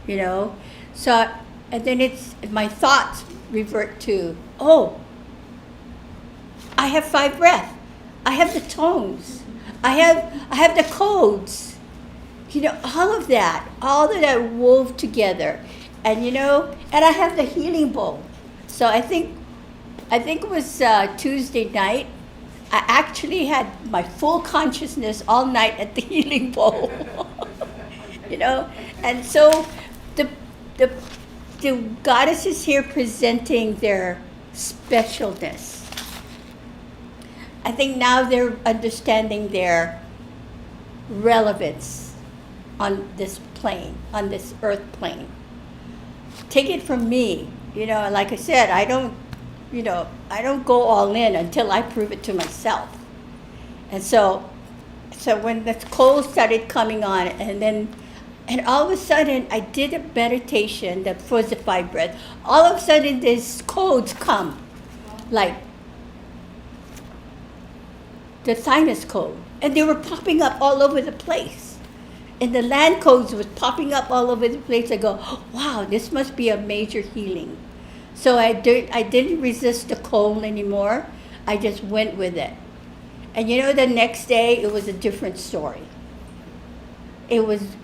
C: you know. So, and then my thoughts revert to, oh, I have 5 breath. I have the tones. I have the codes. You know, all of that I wove together. And you know, and I have the healing bowl. So I think it was Tuesday night. I actually had my full consciousness all night at the healing bowl. You know, and so the goddesses here presenting their specialness. I think now they're understanding their relevance on this plane, on this earth plane. Take it from me, you know, like I said, I don't go all in until I prove it to myself. And so when the cold started coming on, and all of a sudden I did a meditation that was the 5 breath. All of a sudden these codes come, like the sinus code, and they were popping up all over the place. And the land codes was popping up all over the place. I go, oh, wow, this must be a major healing. So I didn't resist the cold anymore. I just went with it. And you know, the next day it was a different story. It was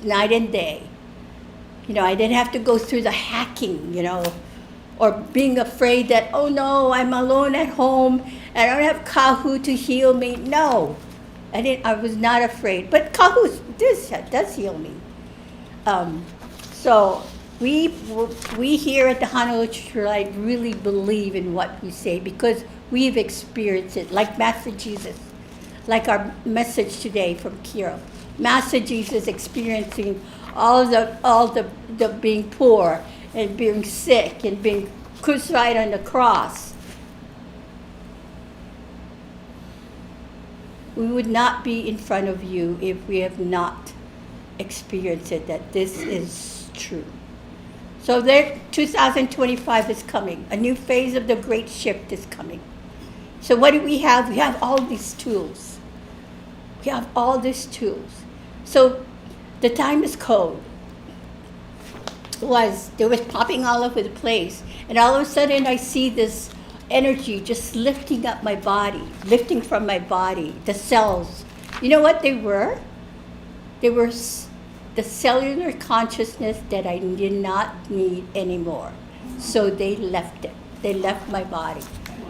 C: night and day. You know, I didn't have to go through the hacking, you know, or being afraid that, oh no, I'm alone at home and I don't have Kahu to heal me. No, I was not afraid. But Kahu does heal me. So we here at the Honolulu Church of Light really believe in what we say because we've experienced it, like Master Jesus, like our message today from Kirael. Master Jesus experiencing all the being poor and being sick and being crucified on the cross. We would not be in front of you if we have not experienced it, that this is true. So 2025 is coming. A new phase of the great shift is coming. So what do we have? We have all these tools. We have all these tools. So the time is cold. There was popping all over the place. And all of a sudden I see this energy just lifting up my body, lifting from my body, the cells. You know what they were? They were the cellular consciousness that I did not need anymore. So they left it. They left my body.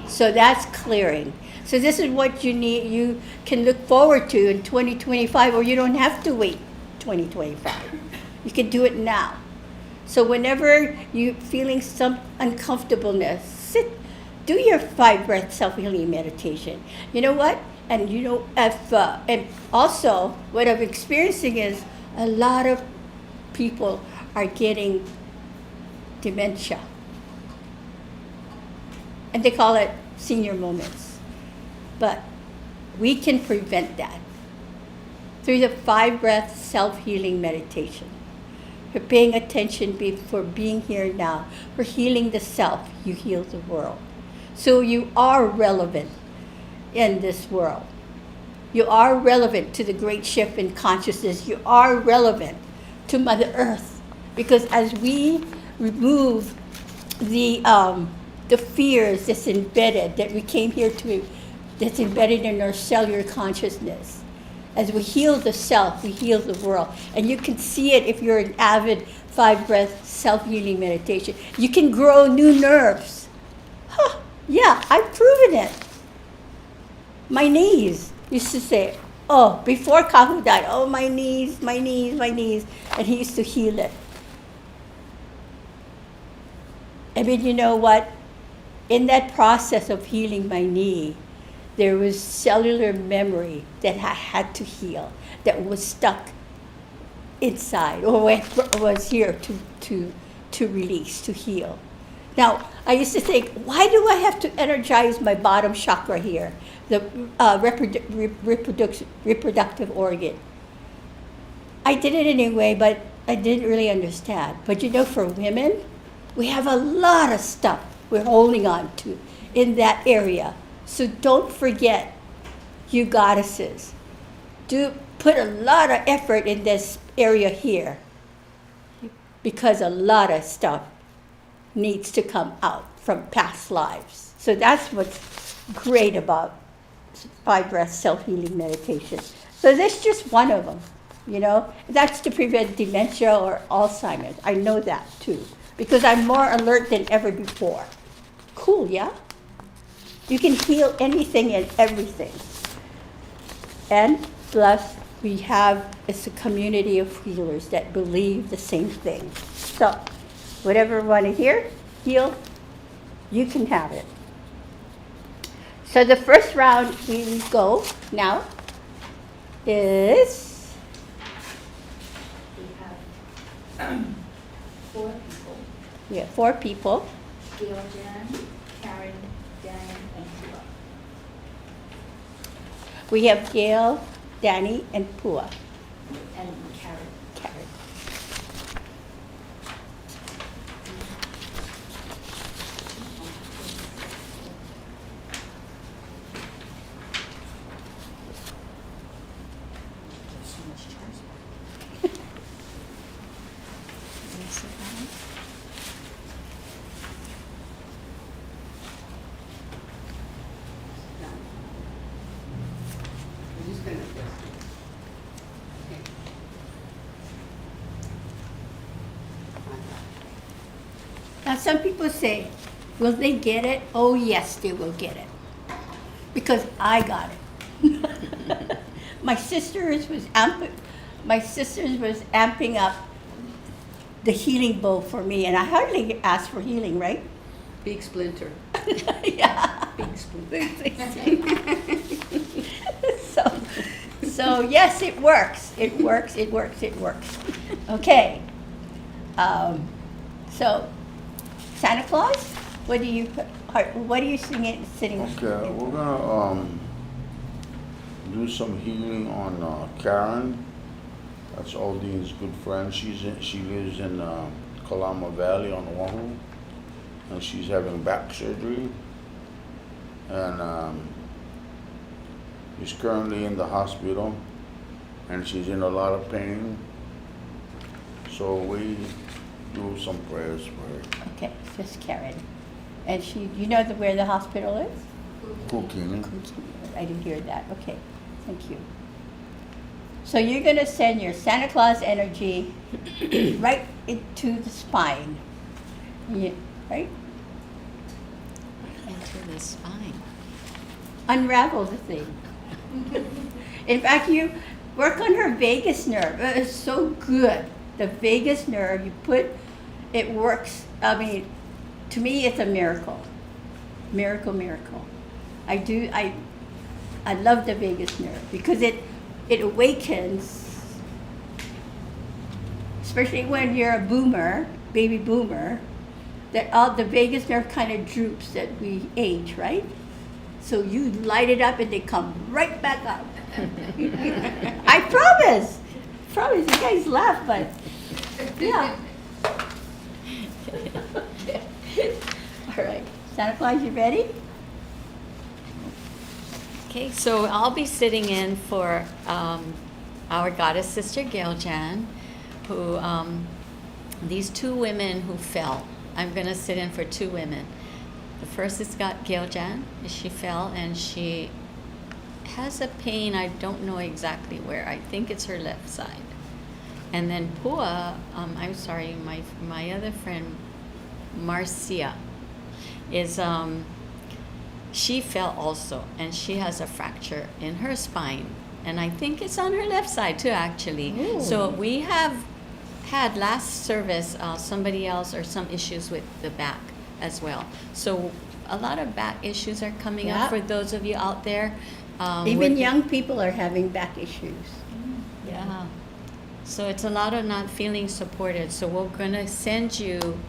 C: So that's clearing. So this is what you need. You can look forward to in 2025, or you don't have to wait 2025. You can do it now. So whenever you're feeling some uncomfortableness, do your 5-breath self-healing meditation. You know what? And you know, and also what I'm experiencing is a lot of people are getting dementia. And they call it senior moments. But we can prevent that through the 5-breath self-healing meditation. For paying attention, for being here now, for healing the self, you heal the world. So you are relevant in this world. You are relevant to the great shift in consciousness. You are relevant to Mother Earth. Because as we remove the fears that's embedded, that we came here to, that's embedded in our cellular consciousness, as we heal the self, we heal the world. And you can see it if you're an avid 5-breath self-healing meditation. You can grow new nerves. Huh, yeah, I've proven it. My knees used to say, oh, before Kahu died, oh, my knees, my knees, my knees. And he used to heal it. I mean, you know what? In that process of healing my knee, there was cellular memory that I had to heal, that was stuck inside, or was here to release, to heal. Now, I used to think, why do I have to energize my bottom chakra here, the reproductive organ? I did it anyway, but I didn't really understand. But you know, for women, we have a lot of stuff we're holding on to in that area. So don't forget, you goddesses. Do put a lot of effort in this area here, because a lot of stuff needs to come out from past lives. So that's what's great about 5-breath self-healing meditation. So that's just one of them, you know. That's to prevent dementia or Alzheimer's. I know that too, because I'm more alert than ever before. Cool, yeah? You can heal anything and everything. And plus, we have, it's a community of healers that believe the same thing. So, whatever you want to hear, heal, you can have it. So the first round we go now is,
A: We have 4 people.
C: we have 4 people.
A: Gail, Jan, Karen, Dan, and Pua.
C: We have Gail, Danny, and Pua.
A: And Karen.
C: Karen.
A: So much choice.
B: I'm just gonna adjust it. Okay.
C: Now, some people say, will they get it? Oh, yes, they will get it. Because I got it. My sisters was amping up the healing bowl for me, and I hardly asked for healing, right?
B: Big splinter.
C: Yeah.
B: Big splinter.
C: So yes, it works. It works. It works. It works. Okay. So, Santa Claus, what do you sing sitting?
D: Okay, we're gonna do some healing on Karen. That's Aldine's good friend. She lives in Kalama Valley on Oahu, and she's having back surgery, and she's currently in the hospital, and she's in a lot of pain. So we do some prayers for her.
C: Okay, just Karen. And you know where the hospital is?
D: Cooking.
C: I didn't hear that. Okay, thank you. So you're going to send your Santa Claus energy right into the spine. Yeah, right?
E: Into the spine.
C: Unravel the thing. In fact, you work on her vagus nerve. It's so good. The vagus nerve, it works. I mean, to me, it's a miracle. Miracle. I love the vagus nerve because it awakens, especially when you're a boomer, baby boomer, that all the vagus nerve kind of droops as we age, right? So you light it up and they come right back up. I promise. You guys laugh, but yeah. All right, Santa Claus, you ready?
E: Okay, so I'll be sitting in for our goddess sister Gailjan, who these two women who fell. I'm going to sit in for two women. The first is Gailjan. She fell and she has a pain. I don't know exactly where. I think it's her left side. And then Pua, I'm sorry, my other friend Marcia is she fell also, and she has a fracture in her spine, and I think it's on her left side too, actually.
C: Ooh.
E: So we have had last service somebody else or some issues with the back as well. So a lot of back issues are coming
C: Yeah.
E: up for those of you out there.
C: Even young people are having back issues.
E: Yeah. So it's a lot of not feeling supported. So we're gonna send you.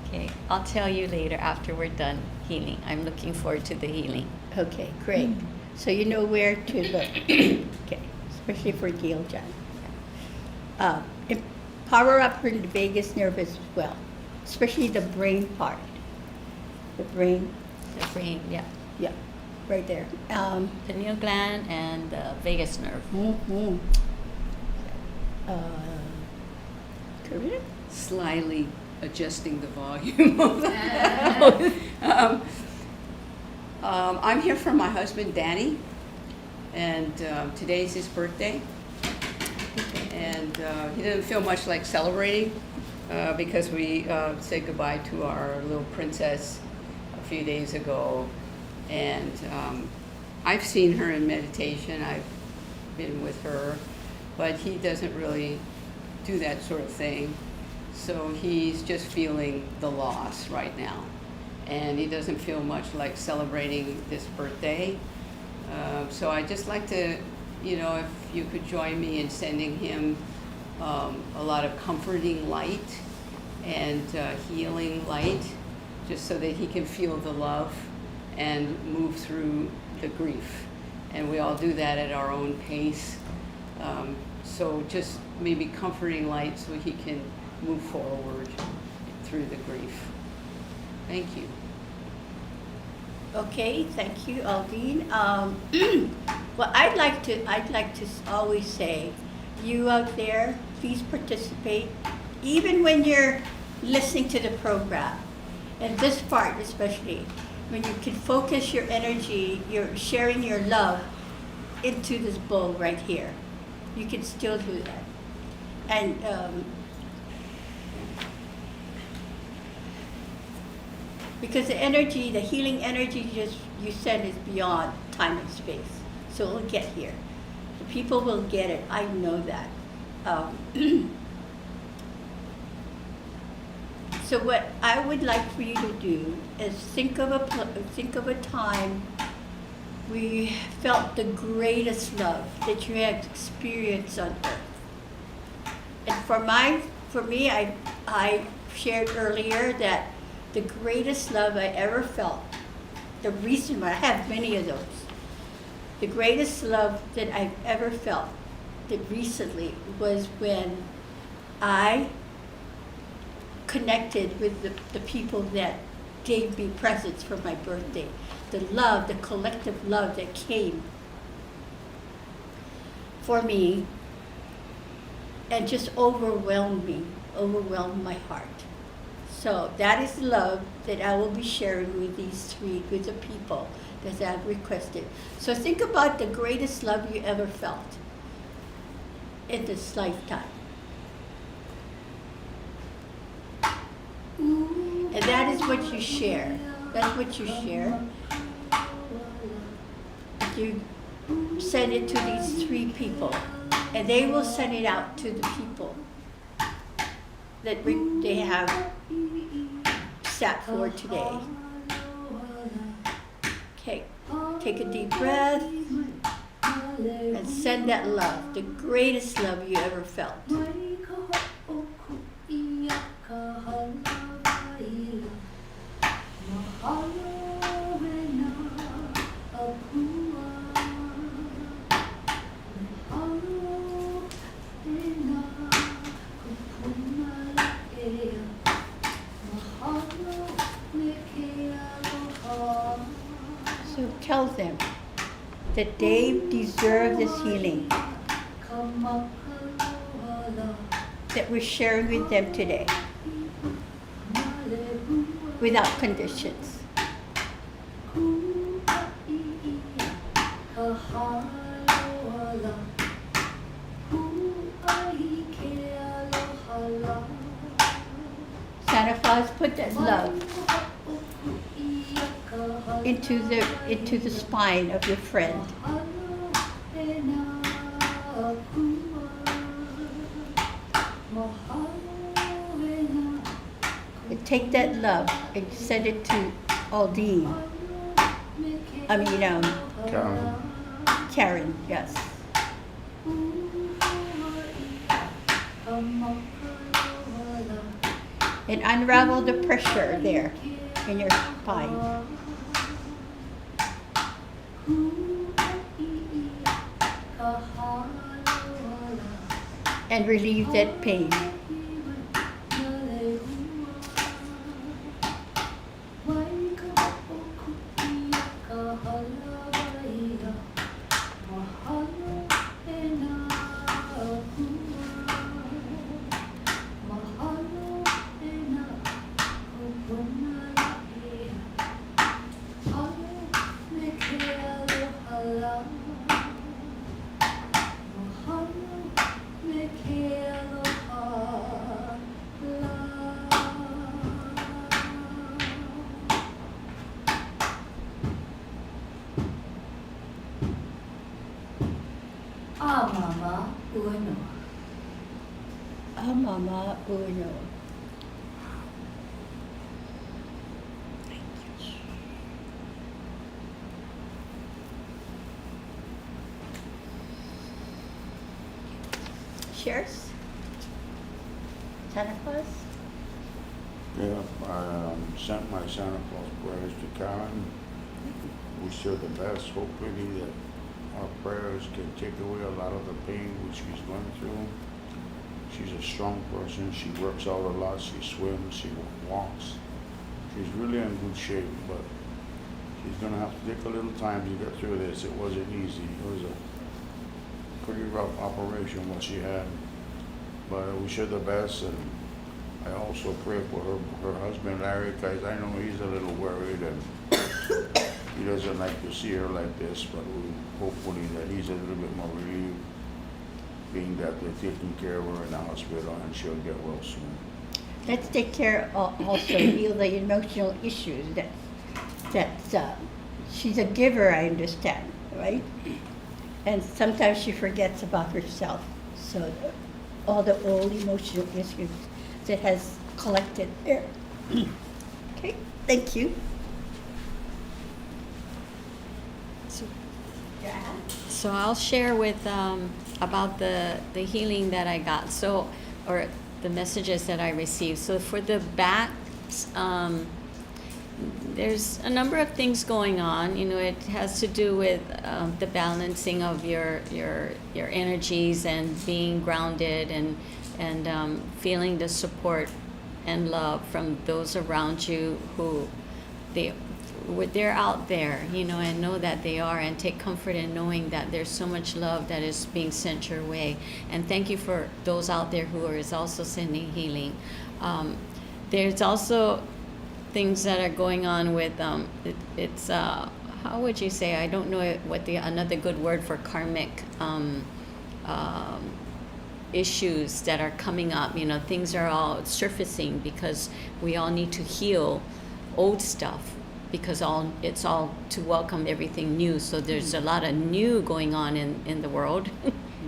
E: Okay, I'll tell you later after we're done healing. I'm looking forward to the healing.
C: Okay, great. So you know where to look. Okay, especially for Gailjan. Power up her vagus nerve as well, especially the brain part. The brain,
E: The brain, yeah.
C: yeah, right there.
E: Pineal gland and the vagus nerve.
C: Mm-hmm. Corinne?
B: Slyly adjusting the volume of that. I'm here for my husband Danny, and today's his birthday. And he doesn't feel much like celebrating because we said goodbye to our little princess a few days ago. And I've seen her in meditation. I've been with her, but he doesn't really do that sort of thing. So he's just feeling the loss right now. And he doesn't feel much like celebrating this birthday. So I'd just like to, if you could join me in sending him a lot of comforting light and healing light, just so that he can feel the love and move through the grief. And we all do that at our own pace. So just maybe comforting light so he can move forward through the grief. Thank you.
C: Okay, thank you, Aldine. Well, I'd like to always say, you out there, please participate, even when you're listening to the program, and this part especially, when you can focus your energy, you're sharing your love into this bowl right here. You can still do that, and because the energy, the healing energy you send is beyond time and space. So it'll get here. The people will get it. I know that. So what I would like for you to do is think of a time we felt the greatest love that you had experienced on earth. And for me, I shared earlier that the greatest love I ever felt, the reason why I have many of those, the greatest love that I've ever felt that recently was when I connected with the people that gave me presents for my birthday. The love, the collective love that came for me and just overwhelmed my heart. So that is the love that I will be sharing with with the people that I've requested. So think about the greatest love you ever felt. in this lifetime. And that is what you share. That's what you share. You send it to these 3 people, and they will send it out to the people that they have sat for today. Okay, take a deep breath and send that love, the greatest love you ever felt. So tell them that they deserve this healing that we're sharing with them today, without conditions. Santa Claus, put that love into the spine of your friend. And take that love and send it to Aldine.
D: Karen.
C: Karen, yes. And unravel the pressure there in your spine. And relieve that pain.
A: Mama Uno.
C: Mama Uno. Shares? Santa Claus?
D: Yeah, I sent my Santa Claus prayers to Karen. Wish her the best. Hopefully that our prayers can take away a lot of the pain which she's going through. She's a strong person. She works out a lot. She swims. She walks. She's really in good shape, but she's going to have to take a little time to get through this. It wasn't easy. It was a pretty rough operation what she had. But I wish her the best, and I also pray for her husband Larry, because I know he's a little worried and he doesn't like to see her like this, but hopefully that he's a little bit more relieved, being that they're taking care of her in the hospital and she'll get well soon.
C: Let's take care also heal the emotional issues that she's a giver, I understand, right? And sometimes she forgets about herself. So all the old emotional issues that has collected there. Okay, thank you.
E: So I'll share with about the healing that I got. So, or the messages that I received. So for the bats, there's a number of things going on. You know, it has to do with the balancing of your energies and being grounded and feeling the support and love from those around you who they're out there, you know, and know that they are, and take comfort in knowing that there's so much love that is being sent your way. And thank you for those out there who is also sending healing. There's also things that are going on with it's how would you say, I don't know what another good word for karmic issues that are coming up. You know, things are all surfacing because we all need to heal old stuff, because it's all to welcome everything new. So there's a lot of new going on in the world,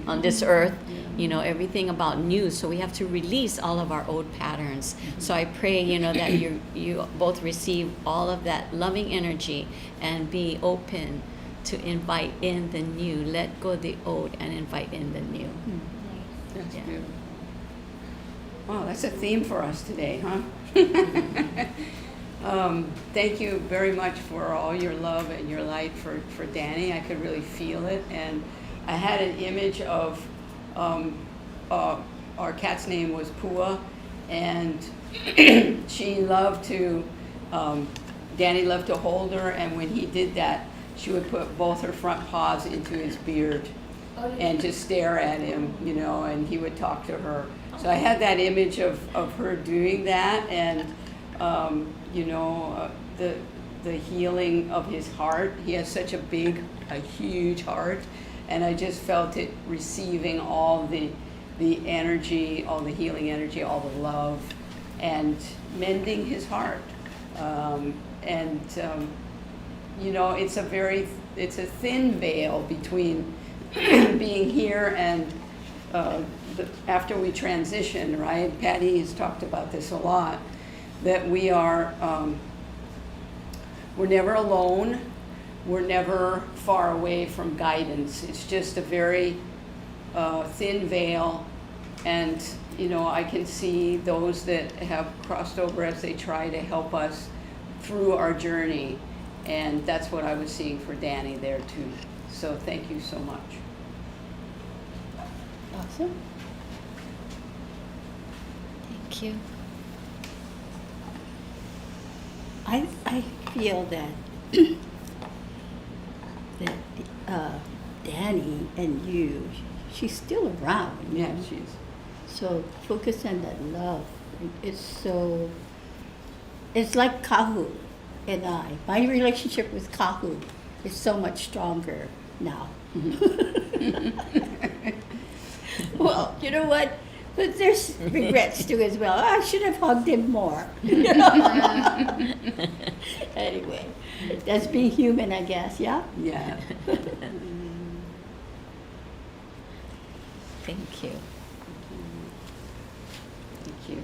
E: on this earth, you know, everything about new. So we have to release all of our old patterns. So I pray, you know, that you both receive all of that loving energy and be open to invite in the new. Let go of the old and invite in the new.
B: That's
E: Yeah.
B: beautiful. Wow, that's a theme for us today, huh? Thank you very much for all your love and your light for Danny. I could really feel it. And I had an image of our cat's name was Pua, and she loved to, Danny loved to hold her, and when he did that, she would put both her front paws into his beard and just stare at him, you know, and he would talk to her. So I had that image of her doing that, and you know, the healing of his heart. He has such a huge heart, and I just felt it receiving all the energy, all the healing energy, all the love, and mending his heart. You know, it's a thin veil between being here and after we transition, right? Patty has talked about this a lot, that we are, we're never alone, we're never far away from guidance. It's just a very thin veil, and you know, I can see those that have crossed over as they try to help us through our journey, and that's what I was seeing for Danny there too. So thank you so much.
C: Awesome.
E: Thank you.
C: I feel that Danny and you, she's still around. you
B: Yeah,
C: know?
B: she's.
C: So focus on that love. It's like Kahu and I. My relationship with Kahu is so much stronger now. Well, you know what? But there's regrets too as well. I should have hugged him more. Anyway, that's being human, I guess, yeah?
B: Yeah.
E: Thank you.
B: Thank you.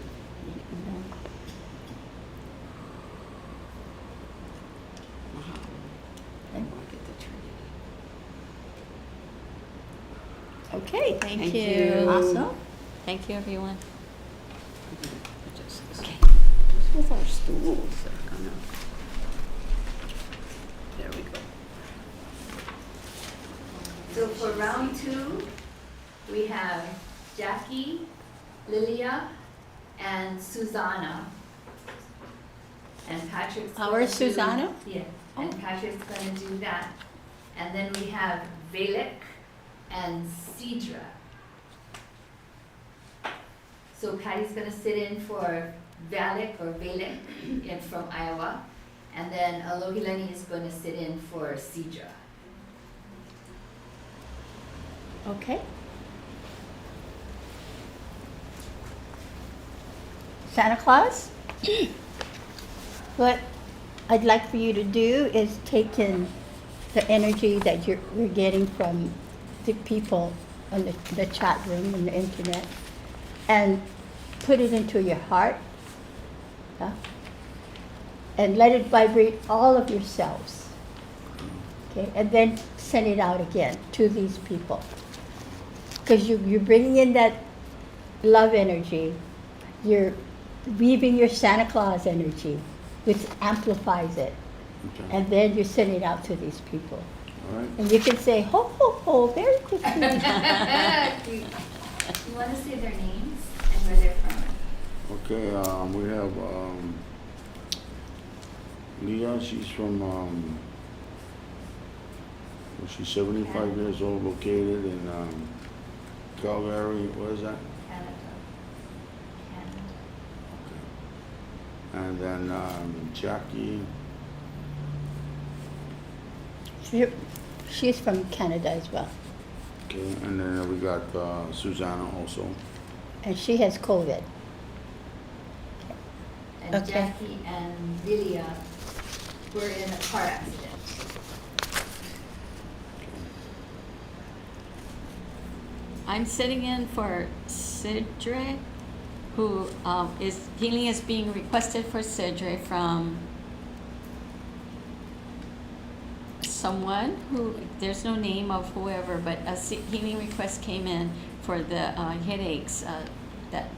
C: Okay.
E: Thank
B: Thank
E: you.
B: you.
C: Awesome.
E: Thank you, everyone.
B: Okay. What's with our stools? They're kind of. There we go.
A: So for round 2, we have Jackie, Lilia, and Susanna. And Patrick's
C: Our
A: gonna do-
C: Susanna?
A: Yeah, and Patrick's gonna do that. And then we have Valek and Cedra. So Patty's gonna sit in for Valek from Iowa. And then Alohilani is gonna sit in for Cedra.
C: Okay. Santa Claus, what I'd like for you to do is take in the energy that you're getting from the people on the chat room and the internet, and put it into your heart, yeah? And let it vibrate all of yourselves, okay? And then send it out again to these people. Because you're bringing in that love energy, you're weaving your Santa Claus energy, which amplifies it,
D: Okay.
C: and then you send it out to these people.
D: All right.
C: And you can say, ho, ho, ho, Merry Christmas.
A: You wanna say their names and where they're from?
D: Okay, we have Leah, she's from, she's 75 years old, located in Calgary, what is that?
A: Canada.
D: And then Jackie,
C: She's from Canada as well.
D: Okay, and then we got Susanna also.
C: And she has COVID.
A: And
C: Okay.
A: Jackie and Lilia were in a car accident.
E: I'm sitting in for Sidre, who healing is being requested for Sidre from someone who, there's no name of whoever, but a healing request came in for the headaches, that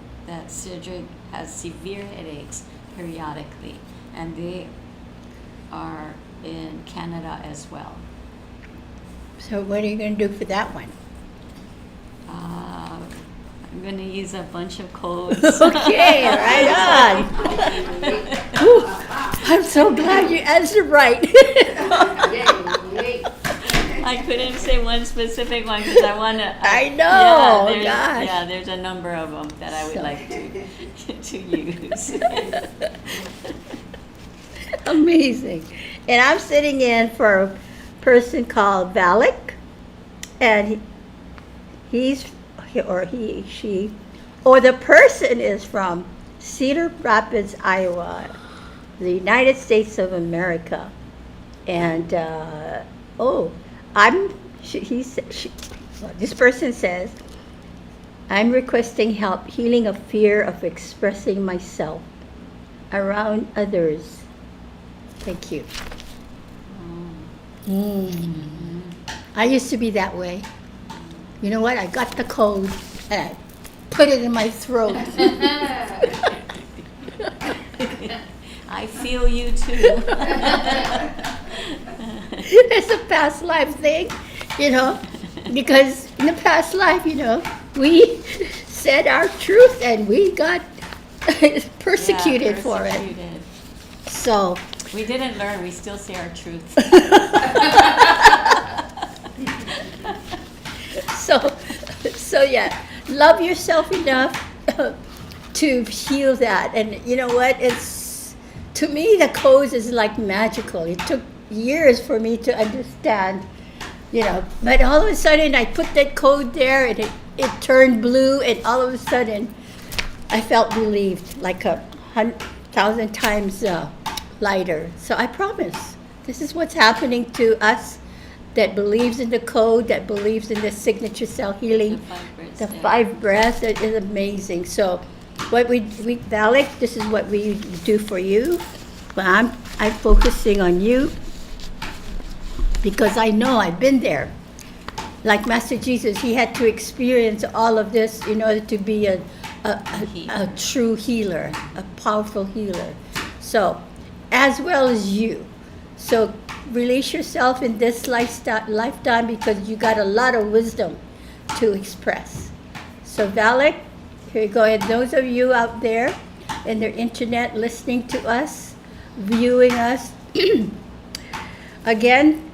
E: Sidre has severe headaches periodically, and they are in Canada as well.
C: So what are you going to do for that one?
E: I'm going to use a bunch of codes.
C: Okay, right on. Whew, I'm so glad you answered right.
E: I couldn't say one specific one because I want to.
C: I know,
E: there's,
C: gosh.
E: Yeah, there's a number of them that I would
C: So-
E: like to use.
C: Amazing. And I'm sitting in for a person called Valak, and she, or the person is from Cedar Rapids, Iowa, the United States of America. And, this person says, I'm requesting help healing a fear of expressing myself around others. Thank you. I used to be that way. You know what? I got the code and I put it in my throat.
E: I feel you too.
C: It's a past life thing, because in the past life, we said our truth and we got persecuted for it.
E: Persecuted.
C: So,
E: We didn't learn, we still say our truth.
C: so yeah, love yourself enough to heal that. And you know what? To me, the codes is like magical. It took years for me to understand, but all of a sudden I put that code there and it turned blue, and all of a sudden I felt relieved, like 1,000 times lighter. So I promise, this is what's happening to us that believes in the code, that believes in the signature cell healing. The 5 breaths, it is amazing. So what we Valak, this is what we do for you. But I'm focusing on you because I know I've been there. Like Master Jesus, he had to experience all of this in order to be a true healer, a powerful healer. So, as well as you. So release yourself in this lifetime because you got a lot of wisdom to express. So Valak, here you go. And those of you out there in the internet listening to us, viewing us, again,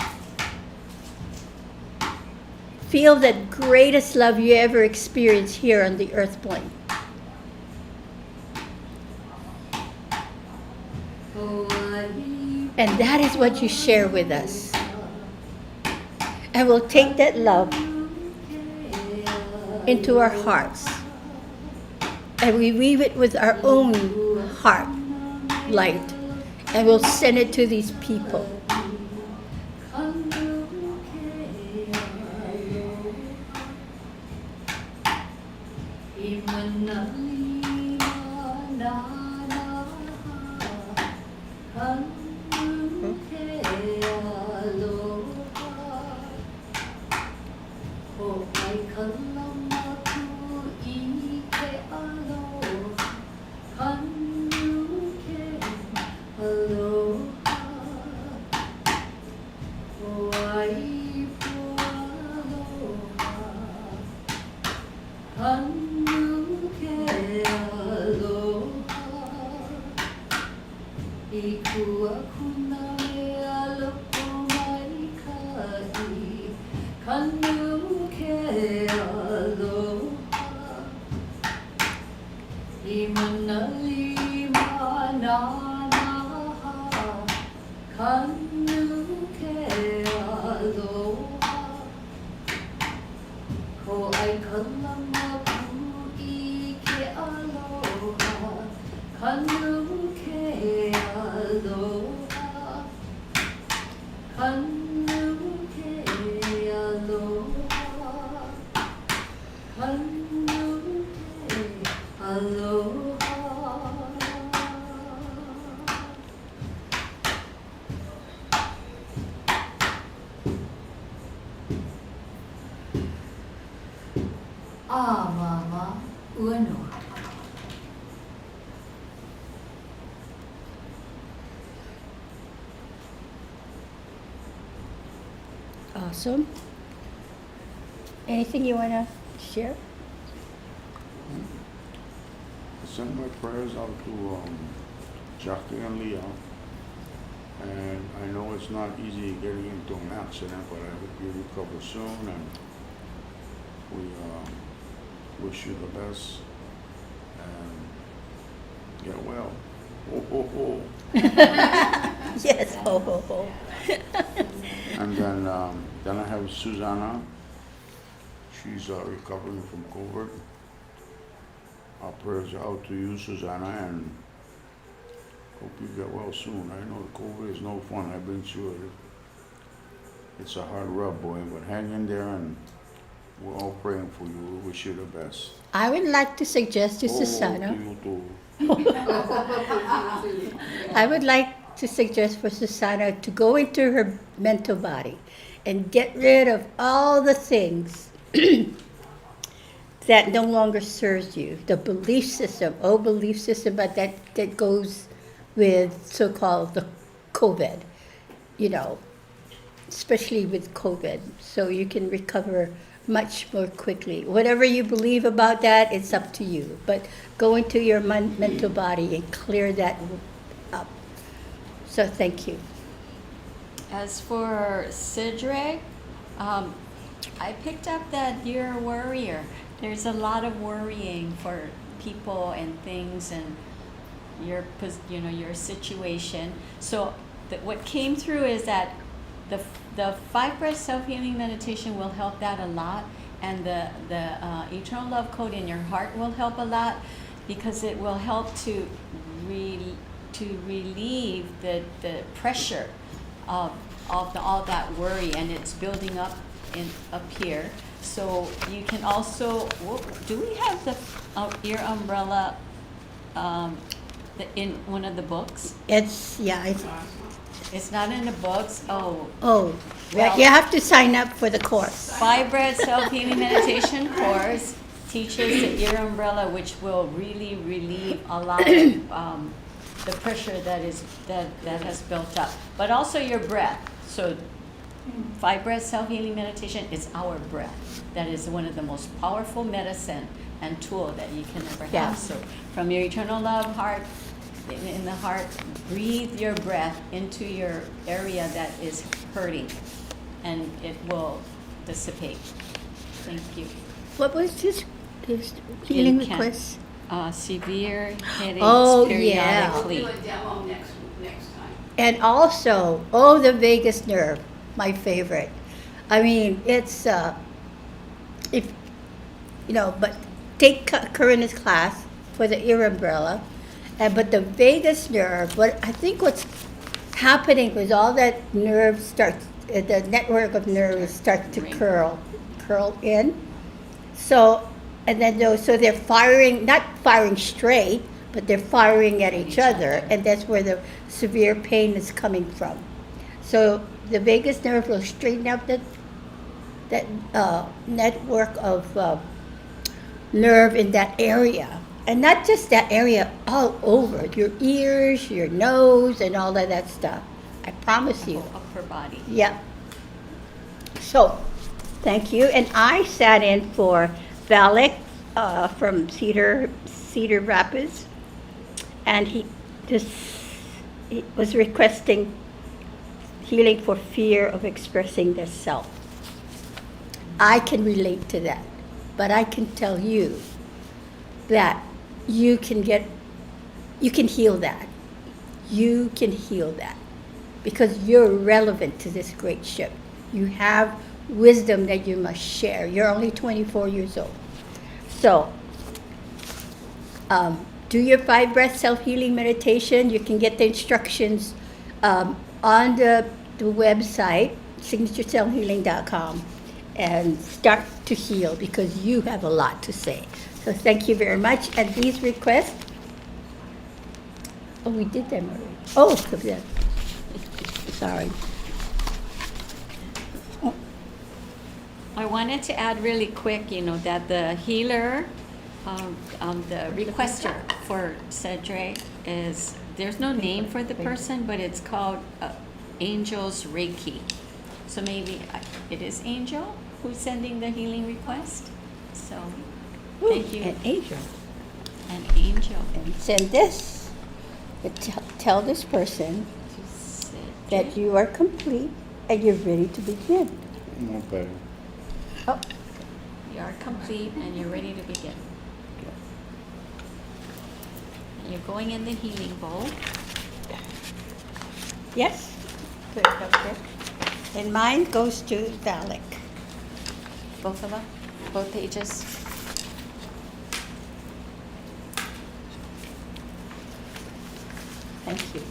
C: feel the greatest love you ever experienced here on the earth plane. And that is what you share with us. And we'll take that love into our hearts. And we weave it with our own heart light. And we'll send it to these people.
A: kalama pui ke aloha, kanu ke aloha, kanu ke aloha, kanu ke aloha. Ah, mama, uano.
C: Awesome. Anything you want to share?
D: Send my prayers out to Jackie and Leah. And I know it's not easy getting into an accident, but I hope you recover soon, and we wish you the best and get well. Ho, ho, ho.
C: Yes, ho, ho, ho.
D: And then I have Susanna. She's recovering from COVID. Our prayers are out to you, Susanna, and hope you get well soon. I know COVID is no fun. I've been through it. It's a hard rub, boy, but hang in there, and we're all praying for you. We wish you the best.
C: I would like to suggest to
D: To
C: Susanna,
D: you too.
C: I would like to suggest for Susanna to go into her mental body and get rid of all the things that no longer serves you. The belief system, but that goes with so-called the COVID, especially with COVID. So you can recover much more quickly. Whatever you believe about that, it's up to you. But go into your mental body and clear that up. So thank you.
E: As for Cedric, I picked up that you're a worrier. There's a lot of worrying for people and things and your situation. So what came through is that the 5 breath self-healing meditation will help that a lot, and the eternal love code in your heart will help a lot, because it will help to relieve the pressure of all that worry, and it's building up here. So you can also, do we have the ear umbrella in one of the books?
C: It's
E: It's not in the books.
C: well,
E: Well-
C: you have to sign up for the course.
E: 5 breath self-healing meditation course teaches the ear umbrella, which will really relieve a lot of the pressure that has built up, but also your breath. So 5 breath self-healing meditation is our breath. That is one of the most powerful medicine and tool that you can ever have.
C: Yeah.
E: So from your eternal love heart, in the heart, breathe your breath into your area that is hurting, and it will dissipate. Thank you.
C: What was his healing
E: Can-
C: request?
E: Severe headaches
C: Oh, yeah.
B: We'll
E: periodically.
B: do a demo next time.
C: And also, the vagus nerve, my favorite. I mean, it's but take Karina's class for the ear umbrella, but the vagus nerve. What's happening was all that nerve starts, the network of nerves starts to curl in. So, and then so they're firing, not firing straight, but they're firing at each other, and that's where the severe pain is coming from. So the vagus nerve will straighten out that network of nerve in that area, and not just that area, all over your ears, your nose, and all of that stuff. I promise you.
E: Upper body.
C: Yeah. So, thank you. And I sat in for Valak from Cedar Rapids, and he was requesting healing for fear of expressing their self. I can relate to that, but I can tell you that you can heal that. You can heal that because you're relevant to this great ship. You have wisdom that you must share. You're only 24 years old. So, do your 5 breath self-healing meditation. You can get the instructions on the website, signatureselfhealing.com, and start to heal because you have a lot to say. So thank you very much. And these requests, oh, we did them already. Oh, sorry.
E: I wanted to add really quick, that the healer, the requester for Cedric there's no name for the person, but it's called Angel's Reiki. So maybe it is Angel who's sending the healing request. So thank you.
C: An angel.
E: An angel.
C: And send this. Tell this person that you are complete and you're ready to begin.
D: Okay.
C: Oh,
E: You are complete and you're ready to begin. You're going in the healing bowl.
C: yes. Good, okay. And mine goes to Valak.
E: Both of them? Both pages?
C: Thank you.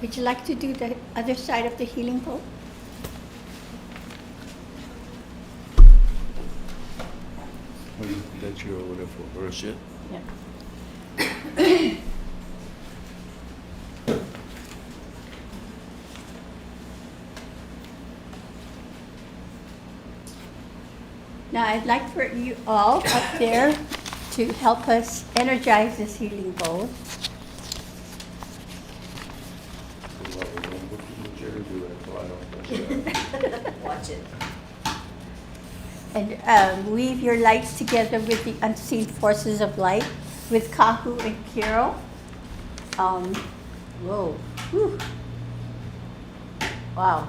C: Would you like to do the other side of the healing bowl?
D: That you're over there for her shit.
C: Yeah. Now I'd like for you all up there to help us energize this healing bowl.
E: Watch it.
C: And weave your lights together with the unseen forces of light with Kahu and Kirael. Whoa. Whew. Wow.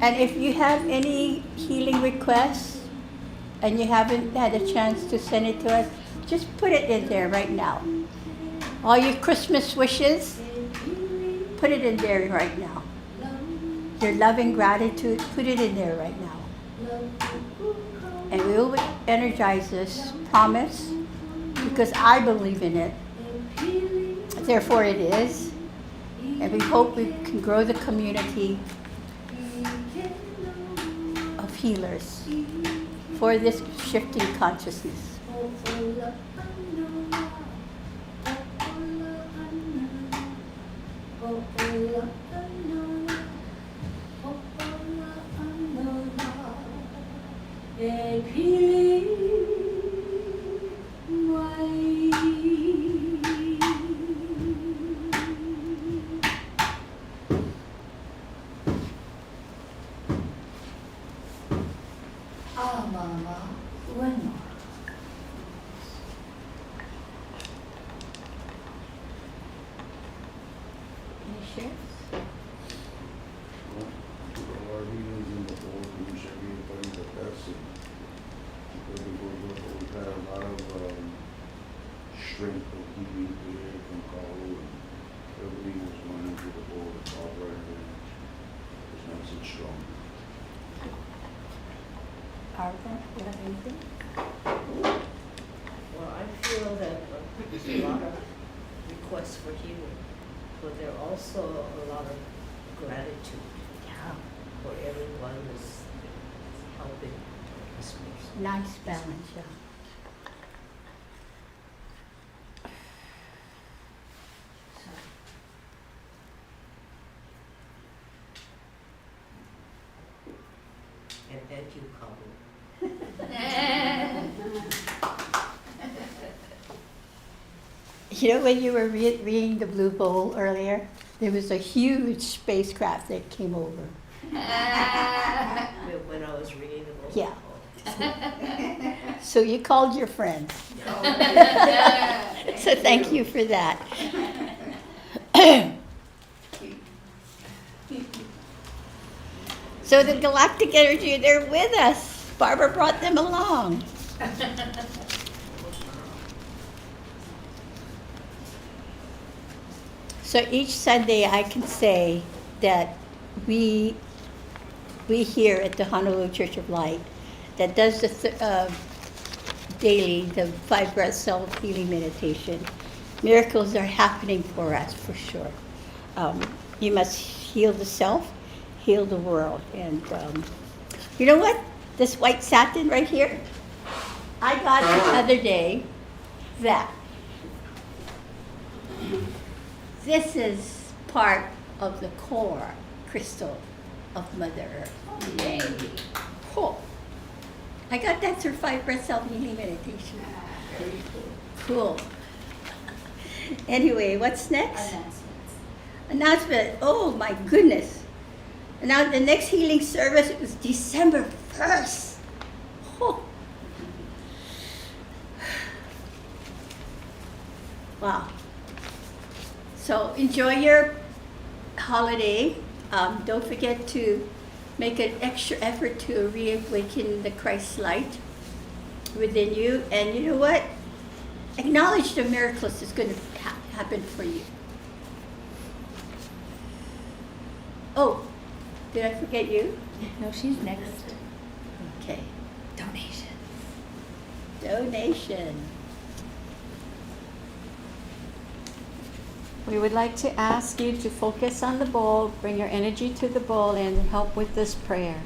C: And if you have any healing requests and you haven't had a chance to send it to us, just put it in there right now. All your Christmas wishes, put it in there right now. Your love and gratitude, put it in there right now. And we will energize this promise because I believe in it. Therefore it is. And we hope we can grow the community of healers for this shifting consciousness.
D: Strength of keeping clear from Kahu, and everything was running through the board, all right there. It's nice and strong.
C: Arthur, you have anything?
F: Well, I feel that there's a lot of requests for healing, but there are also a lot of gratitude for everyone who's helping this person.
C: Nice balance, yeah.
F: And thank you, Kahu.
C: You know, when you were reading the Blue Bowl earlier, there was a huge spacecraft that came over.
F: When I was reading the book.
C: Yeah. So you called your friends. So thank you for that. So the galactic energy, they're with us. Barbara brought them along. So each Sunday I can say that we here at the Honolulu Church of Light that does the daily, the 5 breath self-healing meditation, miracles are happening for us for sure. You must heal the self, heal the world. And you know what? This white satin right here, I got the other day that. This is part of the core crystal of Mother Earth. Yay. Cool. I got that through 5 breath self-healing meditation.
F: Very cool.
C: Cool. Anyway, what's next? Announcement. Oh my goodness. Now the next healing service was December 1st. Oh. Wow. So enjoy your holiday. Don't forget to make an extra effort to reawaken the Christ light within you. And you know what? Acknowledge the miracles that's going to happen for you. Oh, did I forget you?
A: No, she's next.
C: Okay.
A: Donations.
C: Donation.
E: We would like to ask you to focus on the bowl, bring your energy to the bowl, and help with this prayer.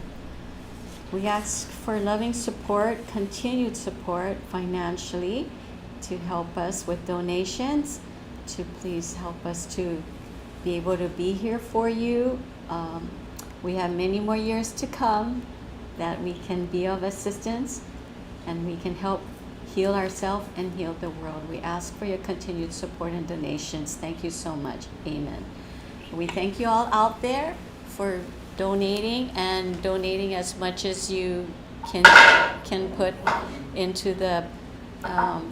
E: We ask for loving support, continued support financially to help us with donations, to please help us to be able to be here for you. We have many more years to come that we can be of assistance and we can help heal ourselves and heal the world. We ask for your continued support and donations. Thank you so much. Amen. We thank you all out there for donating and donating as much as you can put into the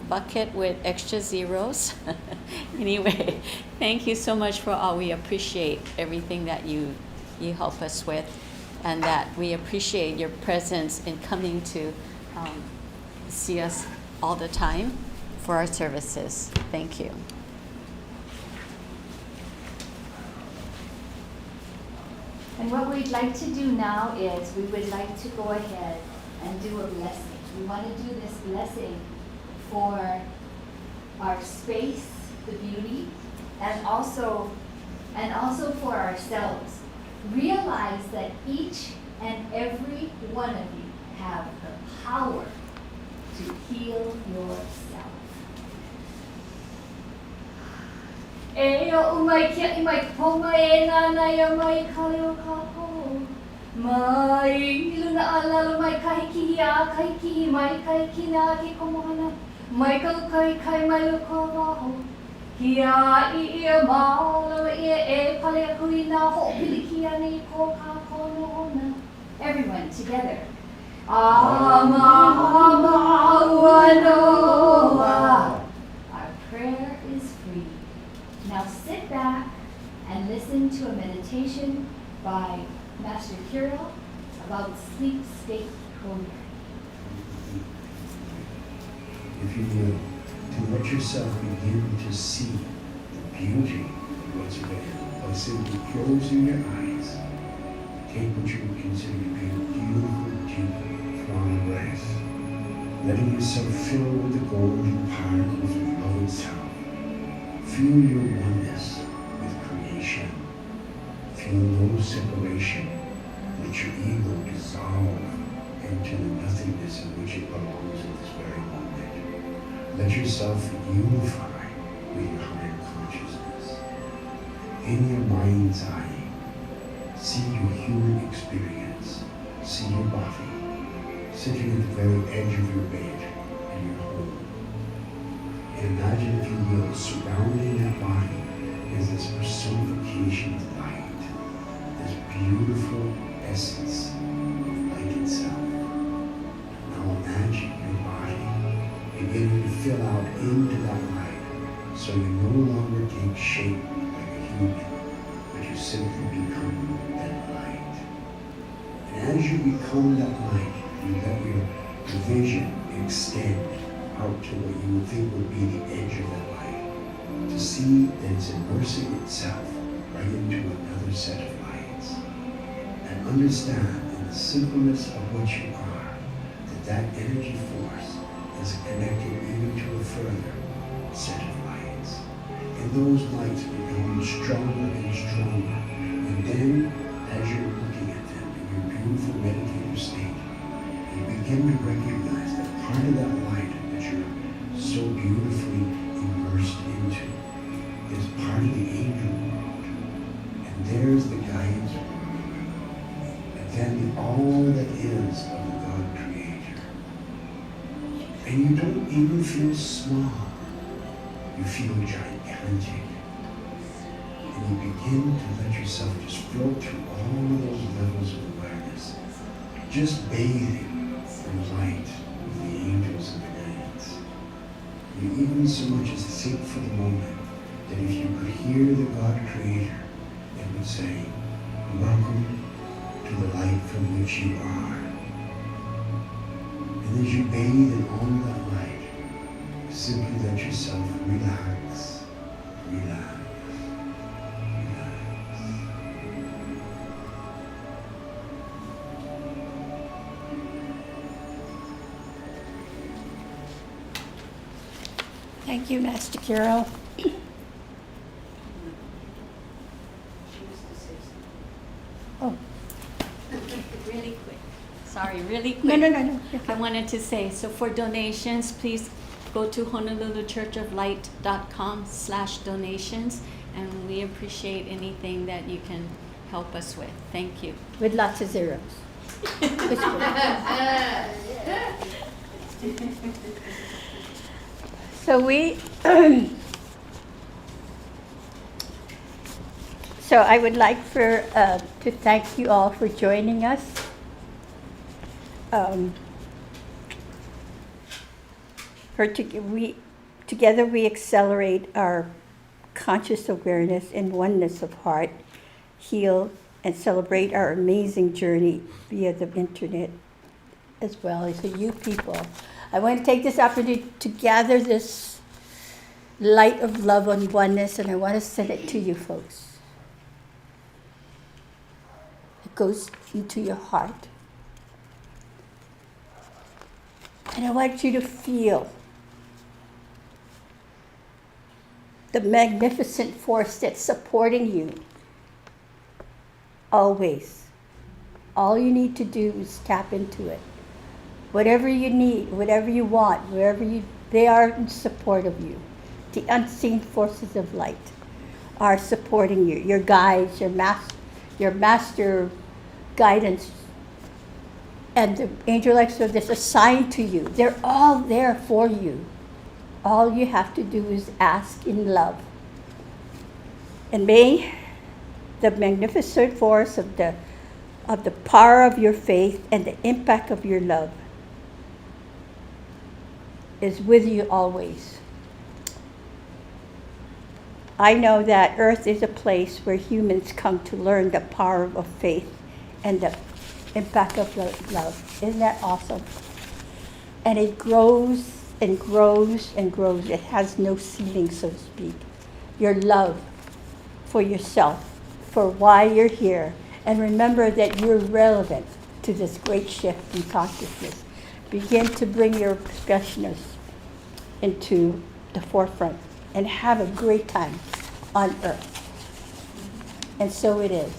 E: bucket with extra zeros. Anyway, thank you so much for all. We appreciate everything that you help us with, and that we appreciate your presence in coming to see us all the time for our services. Thank you.
A: And what we'd like to do now is we would like to go ahead and do a blessing. We want to do this blessing for our space, the beauty, and also for ourselves. Realize that each and every one of you have the power to heal yourself. Eyo umay kia imay pomay nanay may kalio kapo. May luna alalo may kahikiya kahiki may kahikina ki komohana. May kai may lukovaho. Kia iya maula ia palea kuina ho pilikia ni ko kakono. Everyone together. Our prayer is free. Now sit back and listen to a meditation by Master Kirael about sleep state coma.
G: If you will, to let yourself begin to see the beauty of what's there by simply closing your eyes. Take what you would consider to be a beautiful, deep, long breath, letting yourself fill with the golden particles of love itself. Feel your oneness with creation. Feel no separation. Let your ego dissolve into the nothingness in which it belongs at this very moment. Let yourself unify with your higher consciousness. In your mind's eye, see your human experience. See your body sitting at the very edge of your bed in your home. And imagine, if you will, surrounding that body is this personification of light, this beautiful essence of light itself. Now imagine your body beginning to fill out into that light, so you no longer take shape like a human, but you simply become that light. And as you become that light, you let your vision extend out to what you would think would be the edge of that light, to see that it's immersing itself right into another set of lights. And understand in the simpleness of what you are, that energy force is connected even to a further set of lights. And those lights become stronger and stronger. And then, as you're looking at them in your beautiful meditative state, you begin to recognize that part of that light that you're so beautifully immersed into is part of the angel world. And there's the guidance world. And then all that is of the God Creator. And you don't even feel small. You feel gigantic. And you begin to let yourself just float through all of those levels of awareness, just bathing in the light of the angels and the guides. You even so much as think for the moment that if you could hear the God Creator, it would say, welcome to the light from which you are. And as you bathe in all of that light, simply let yourself relax, relax, relax.
C: Thank you, Master Kirael.
F: She used to say something.
C: Oh,
E: Really quick. Sorry, really quick.
C: no.
E: I wanted to say, so for donations, please go to honoluluchurchoflight.com/donations, and we appreciate anything that you can help us with. Thank you.
C: With lots of zeros. So so I would like to thank you all for joining us. Together we accelerate our conscious awareness and oneness of heart, heal, and celebrate our amazing journey via the internet as well as you people. I want to take this opportunity to gather this light of love and oneness, and I want to send it to you folks. It goes into your heart. And I want you to feel the magnificent force that's supporting you always. All you need to do is tap into it. Whatever you need, whatever you want, they are in support of you. The unseen forces of light are supporting you. Your guides, your master guidance, and the angel lights that's assigned to you. They're all there for you. All you have to do is ask in love. And may the magnificent force of the power of your faith and the impact of your love is with you always. I know that Earth is a place where humans come to learn the power of faith and the impact of love. Isn't that awesome? And it grows and grows and grows. It has no ceiling, so to speak. Your love for yourself, for why you're here. And remember that you're relevant to this great shift in consciousness. Begin to bring your expressiveness into the forefront and have a great time on Earth. And so it is.